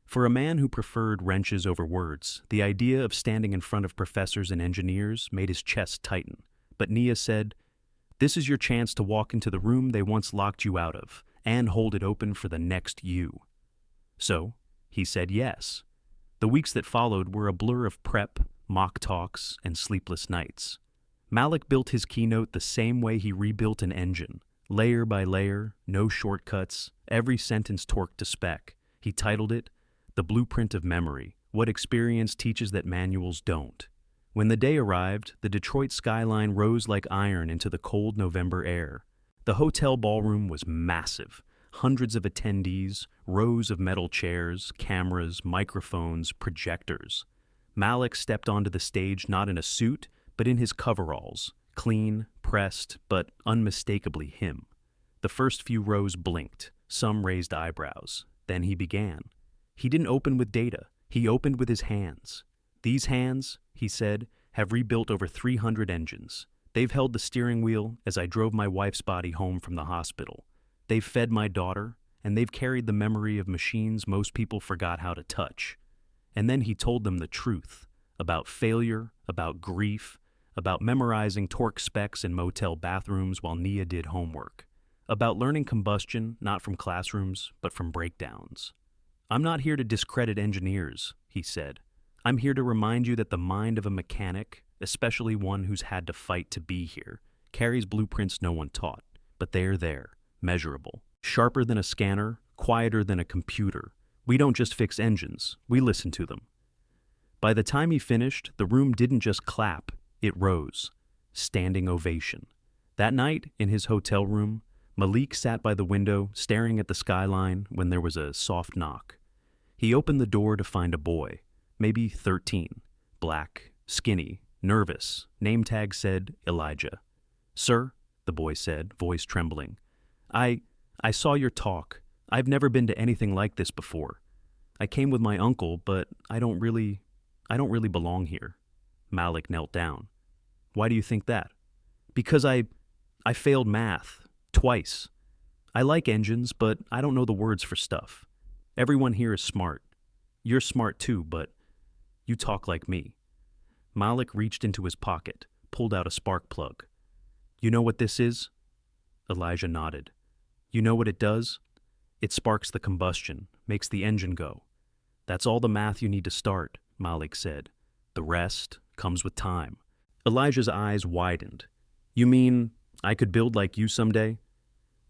Speaker 1: For a man who preferred wrenches over words, the idea of standing in front of professors and engineers made his chest tighten. But Nia said, "This is your chance to walk into the room they once locked you out of, and hold it open for the next you." So, he said yes. The weeks that followed were a blur of prep, mock talks, and sleepless nights. Malik built his keynote the same way he rebuilt an engine, Layer by layer, no shortcuts, every sentence torqued to spec. He titled it, The Blueprint of Memory, What Experience Teaches That Manuals Don't. When the day arrived, the Detroit skyline rose like iron into the cold November air. The hotel ballroom was massive. Hundreds of attendees, rows of metal chairs, cameras, microphones, projectors. Malik stepped onto the stage not in a suit, but in his coveralls, clean, pressed, but unmistakably him. The first few rows blinked, some raised eyebrows. Then he began. He didn't open with data, he opened with his hands. These hands, he said, have rebuilt over 300 engines. They've held the steering wheel as I drove my wife's body home from the hospital. They've fed my daughter, and they've carried the memory of machines most people forgot how to touch. And then he told them the truth about failure, about grief, about memorizing torque specs in motel bathrooms while Nia did homework, about learning combustion not from classrooms but from breakdowns. I'm not here to discredit engineers, he said. I'm here to remind you that the mind of a mechanic, especially one who's had to fight to be here, carries blueprints no one taught, but they're there, measurable, sharper than a scanner, quieter than a computer. We don't just fix engines, we listen to them. By the time he finished, the room didn't just clap, it rose. Standing ovation. That night, in his hotel room, Malik sat by the window, staring at the skyline when there was a soft knock. He opened the door to find a boy, maybe 13, black, skinny, nervous. Name tag said Elijah. "Sir," the boy said, voice trembling, I saw your talk. I've never been to anything like this before. I came with my uncle, but I don't really belong here." Malik knelt down. "Why do you think that?" "Because I failed math. Twice. I like engines, but I don't know the words for stuff. Everyone here is smart. You're smart too, but you talk like me." Malik reached into his pocket, pulled out a spark plug. "You know what this is?" Elijah nodded. "You know what it does? It sparks the combustion, makes the engine go. That's all the math you need to start," Malik said. "The rest comes with time." Elijah's eyes widened. "You mean I could build like you someday?"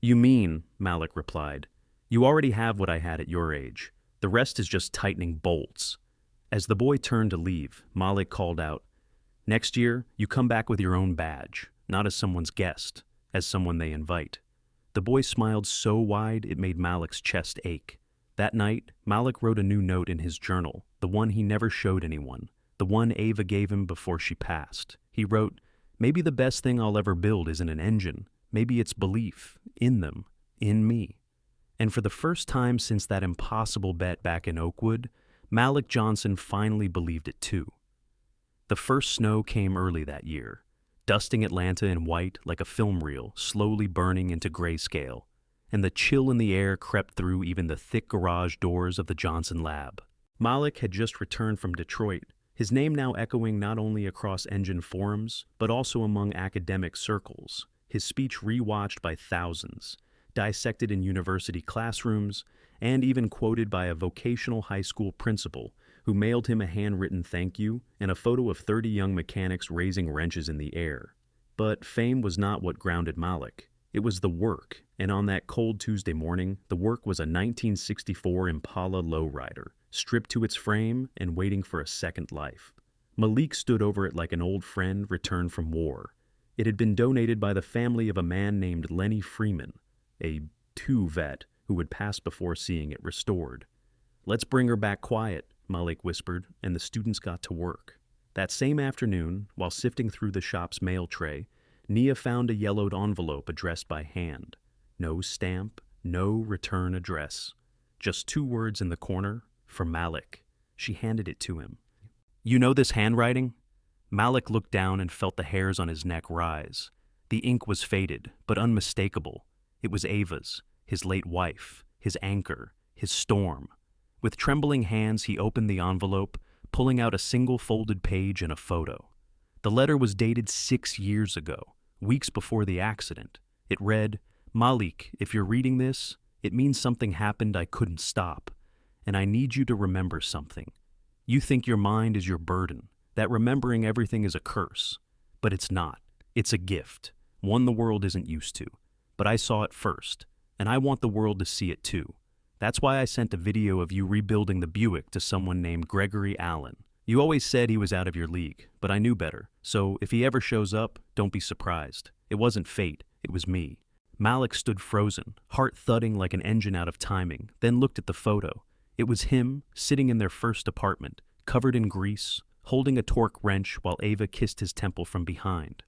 Speaker 1: "You mean," Malik replied, "you already have what I had at your age. The rest is just tightening bolts." As the boy turned to leave, Malik called out, "Next year, you come back with your own badge, not as someone's guest, as someone they invite." The boy smiled so wide it made Malik's chest ache. That night, Malik wrote a new note in his journal, the one he never showed anyone, the one Ava gave him before she passed. He wrote, "Maybe the best thing I'll ever build isn't an engine. Maybe it's belief in them, in me." And for the first time since that impossible bet back in Oakwood, Malik Johnson finally believed it too. The first snow came early that year, dusting Atlanta in white like a film reel, slowly burning into grayscale, and the chill in the air crept through even the thick garage doors of the Johnson lab. Malik had just returned from Detroit, his name now echoing not only across engine forums, but also among academic circles, his speech rewatched by thousands, dissected in university classrooms, and even quoted by a vocational high school principal who mailed him a handwritten thank you and a photo of 30 young mechanics raising wrenches in the air. But fame was not what grounded Malik. It was the work, and on that cold Tuesday morning, the work was a 1964 Impala lowrider, stripped to its frame and waiting for a second life. Malik stood over it like an old friend returned from war. It had been donated by the family of a man named Lenny Freeman, a II vet who had passed before seeing it restored. "Let's bring her back quiet," Malik whispered, and the students got to work. That same afternoon, while sifting through the shop's mail tray, Nia found a yellowed envelope addressed by hand. No stamp, no return address. Just 2 words in the corner, for Malik. She handed it to him. "You know this handwriting?" Malik looked down and felt the hairs on his neck rise. The ink was faded, but unmistakable. It was Ava's, his late wife, his anchor, his storm. With trembling hands, he opened the envelope, pulling out a single folded page and a photo. The letter was dated 6 years ago, weeks before the accident. It read, "Malik, if you're reading this, it means something happened I couldn't stop, and I need you to remember something. You think your mind is your burden, that remembering everything is a curse, but it's not. It's a gift, one the world isn't used to. but I saw it first, and I want the world to see it too. That's why I sent a video of you rebuilding the Buick to someone named Gregory Allen. You always said he was out of your league, but I knew better, so if he ever shows up, don't be surprised. It wasn't fate, it was me." Malik stood frozen, heart thudding like an engine out of timing, then looked at the photo. It was him, sitting in their first apartment, covered in grease, holding a torque wrench while Ava kissed his temple from behind.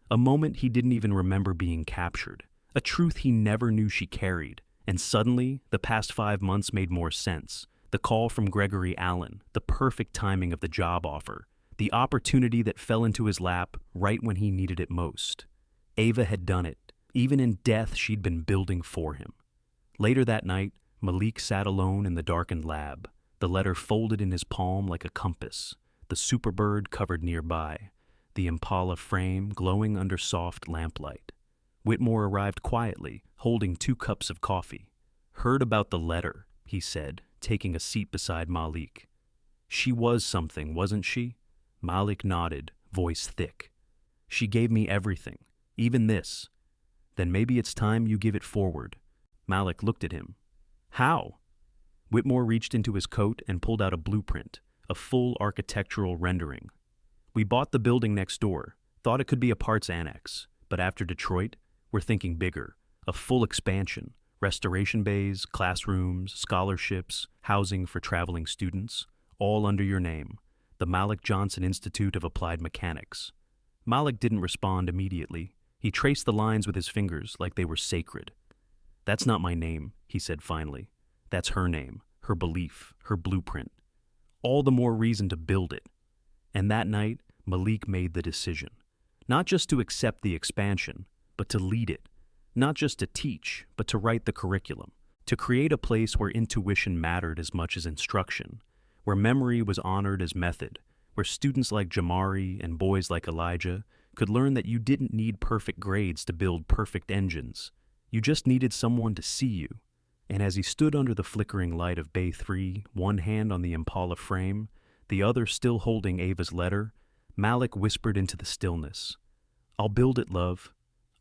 Speaker 1: A moment he didn't even remember being captured, a truth he never knew she carried. And suddenly, the past 5 months made more sense. The call from Gregory Allen, the perfect timing of the job offer, the opportunity that fell into his lap right when he needed it most. Ava had done it. Even in death, she'd been building for him. Later that night, Malik sat alone in the darkened lab, the letter folded in his palm like a compass, the Superbird covered nearby, the Impala frame glowing under soft lamplight. Whitmore arrived quietly, holding 2 cups of coffee. "Heard about the letter," he said, taking a seat beside Malik. "She was something, wasn't she?" Malik nodded, voice thick. "She gave me everything, even this." "Then maybe it's time you give it forward." Malik looked at him. "How?" Whitmore reached into his coat and pulled out a blueprint, a full architectural rendering. "We bought the building next door, thought it could be a parts annex, but after Detroit, we're thinking bigger, a full expansion, restoration bays, classrooms, scholarships, housing for traveling students, all under your name, the Malik Johnson Institute of Applied Mechanics." Malik didn't respond immediately. He traced the lines with his fingers like they were sacred. "That's not my name," he said finally. "That's her name, her belief, her blueprint. All the more reason to build it." And that night, Malik made the decision. Not just to accept the expansion, but to lead it. Not just to teach, but to write the curriculum. To create a place where intuition mattered as much as instruction, where memory was honored as method, where students like Jamari and boys like Elijah could learn that you didn't need perfect grades to build perfect engines. You just needed someone to see you. And as he stood under the flickering light of Bay 3, one hand on the Impala frame, the other still holding Ava's letter, Malik whispered into the stillness, "I'll build it, love.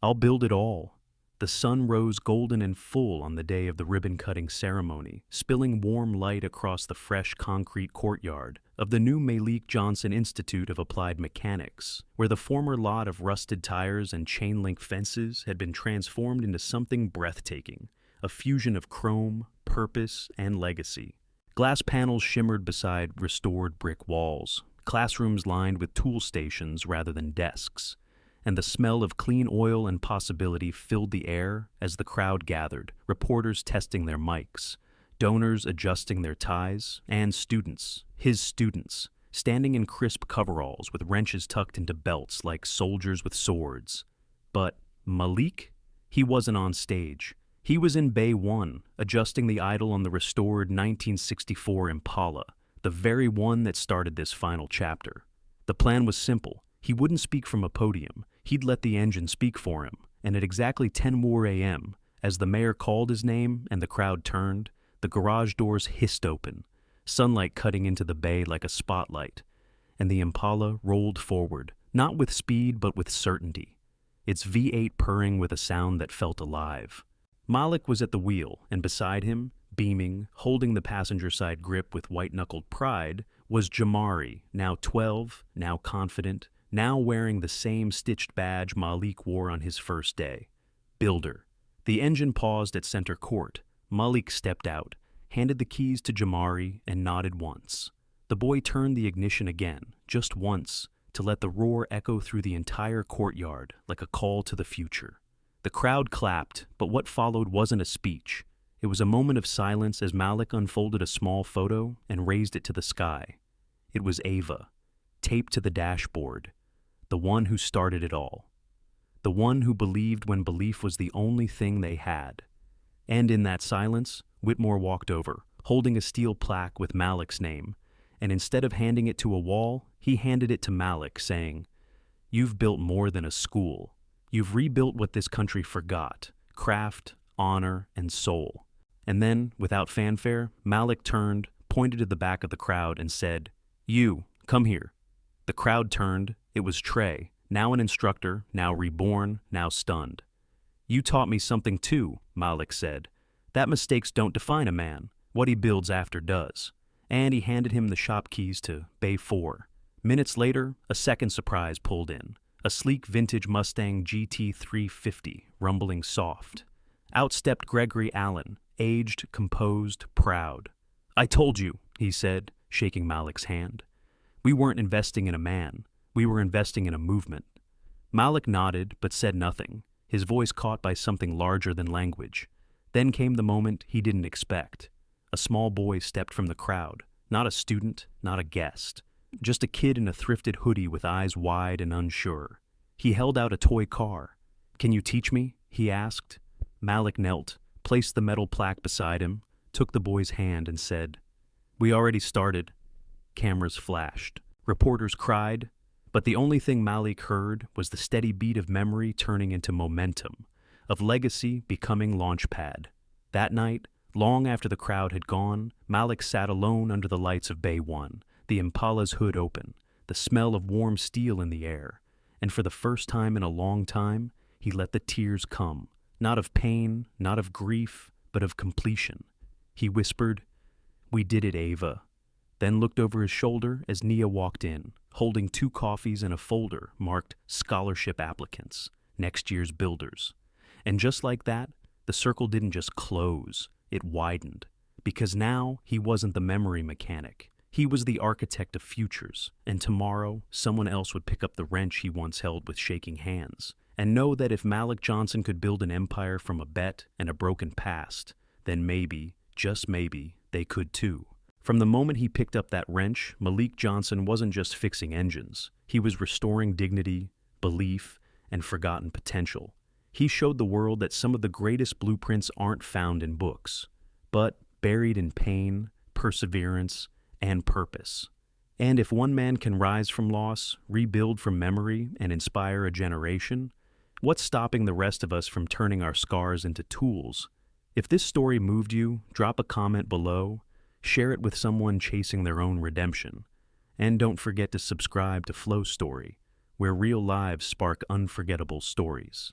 Speaker 1: I'll build it all." The sun rose golden and full on the day of the ribbon-cutting ceremony, spilling warm light across the fresh concrete courtyard of the new Malik Johnson Institute of Applied Mechanics, where the former lot of rusted tires and chain-link fences had been transformed into something breathtaking, a fusion of chrome, purpose, and legacy. Glass panels shimmered beside restored brick walls, classrooms lined with tool stations rather than desks, and the smell of clean oil and possibility filled the air as the crowd gathered, reporters testing their mics, donors adjusting their ties, and students, his students, standing in crisp coveralls with wrenches tucked into belts like soldiers with swords. But Malik? He wasn't on stage. He was in Bay 1, adjusting the idle on the restored 1964 Impala, the very one that started this final chapter. The plan was simple. He wouldn't speak from a podium. He'd let the engine speak for him, and at exactly 10 a.m., as the mayor called his name and the crowd turned, the garage doors hissed open, sunlight cutting into the bay like a spotlight, and the Impala rolled forward, not with speed but with certainty, its V8 purring with a sound that felt alive. Malik was at the wheel, and beside him, beaming, holding the passenger side grip with white-knuckled pride, was Jamari, now 12, now confident, now wearing the same stitched badge Malik wore on his first day. Builder. The engine paused at center court. Malik stepped out, handed the keys to Jamari, and nodded once. The boy turned the ignition again, just once, to let the roar echo through the entire courtyard like a call to the future. The crowd clapped, but what followed wasn't a speech. It was a moment of silence as Malik unfolded a small photo and raised it to the sky. It was Ava, taped to the dashboard, the one who started it all, the one who believed when belief was the only thing they had. And in that silence, Whitmore walked over, holding a steel plaque with Malik's name, and instead of handing it to a wall, he handed it to Malik, saying, "You've built more than a school. You've rebuilt what this country forgot, craft, honor, and soul." And then, without fanfare, Malik turned, pointed to the back of the crowd, and said, "You, come here." The crowd turned. It was Trey, now an instructor, now reborn, now stunned. You taught me something too, Malik said. That mistakes don't define a man. What he builds after does. And he handed him the shop keys to Bay 4. Minutes later, a second surprise pulled in. A sleek vintage Mustang GT 350, rumbling soft. Out stepped Gregory Allen, aged, composed, proud. I told you, he said, shaking Malik's hand. We weren't investing in a man. We were investing in a movement. Malik nodded, but said nothing, his voice caught by something larger than language. Then came the moment he didn't expect. A small boy stepped from the crowd, not a student, not a guest. Just a kid in a thrifted hoodie with eyes wide and unsure. He held out a toy car. Can you teach me? He asked. Malik knelt, placed the metal plaque beside him, took the boy's hand and said, We already started. Cameras flashed. Reporters cried. But the only thing Malik heard was the steady beat of memory turning into momentum, of legacy becoming launchpad. That night, long after the crowd had gone, Malik sat alone under the lights of Bay 1, the Impala's hood open, the smell of warm steel in the air, and for the first time in a long time, he let the tears come, not of pain, not of grief, but of completion. He whispered, We did it, Ava, then looked over his shoulder as Nia walked in, holding 2 coffees and a folder marked Scholarship Applicants, next year's builders. And just like that, the circle didn't just close, it widened. Because now he wasn't the memory mechanic. He was the architect of futures, and tomorrow someone else would pick up the wrench he once held with shaking hands, and know that if Malik Johnson could build an empire from a bet and a broken past, then maybe, just maybe, they could too. From the moment he picked up that wrench, Malik Johnson wasn't just fixing engines. He was restoring dignity, belief, and forgotten potential. He showed the world that some of the greatest blueprints aren't found in books, but buried in pain, perseverance, and purpose. And if one man can rise from loss, rebuild from memory, and inspire a generation, what's stopping the rest of us from turning our scars into tools? If this story moved you, drop a comment below, share it with someone chasing their own redemption, and don't forget to subscribe to FlowStory, where real lives spark unforgettable stories.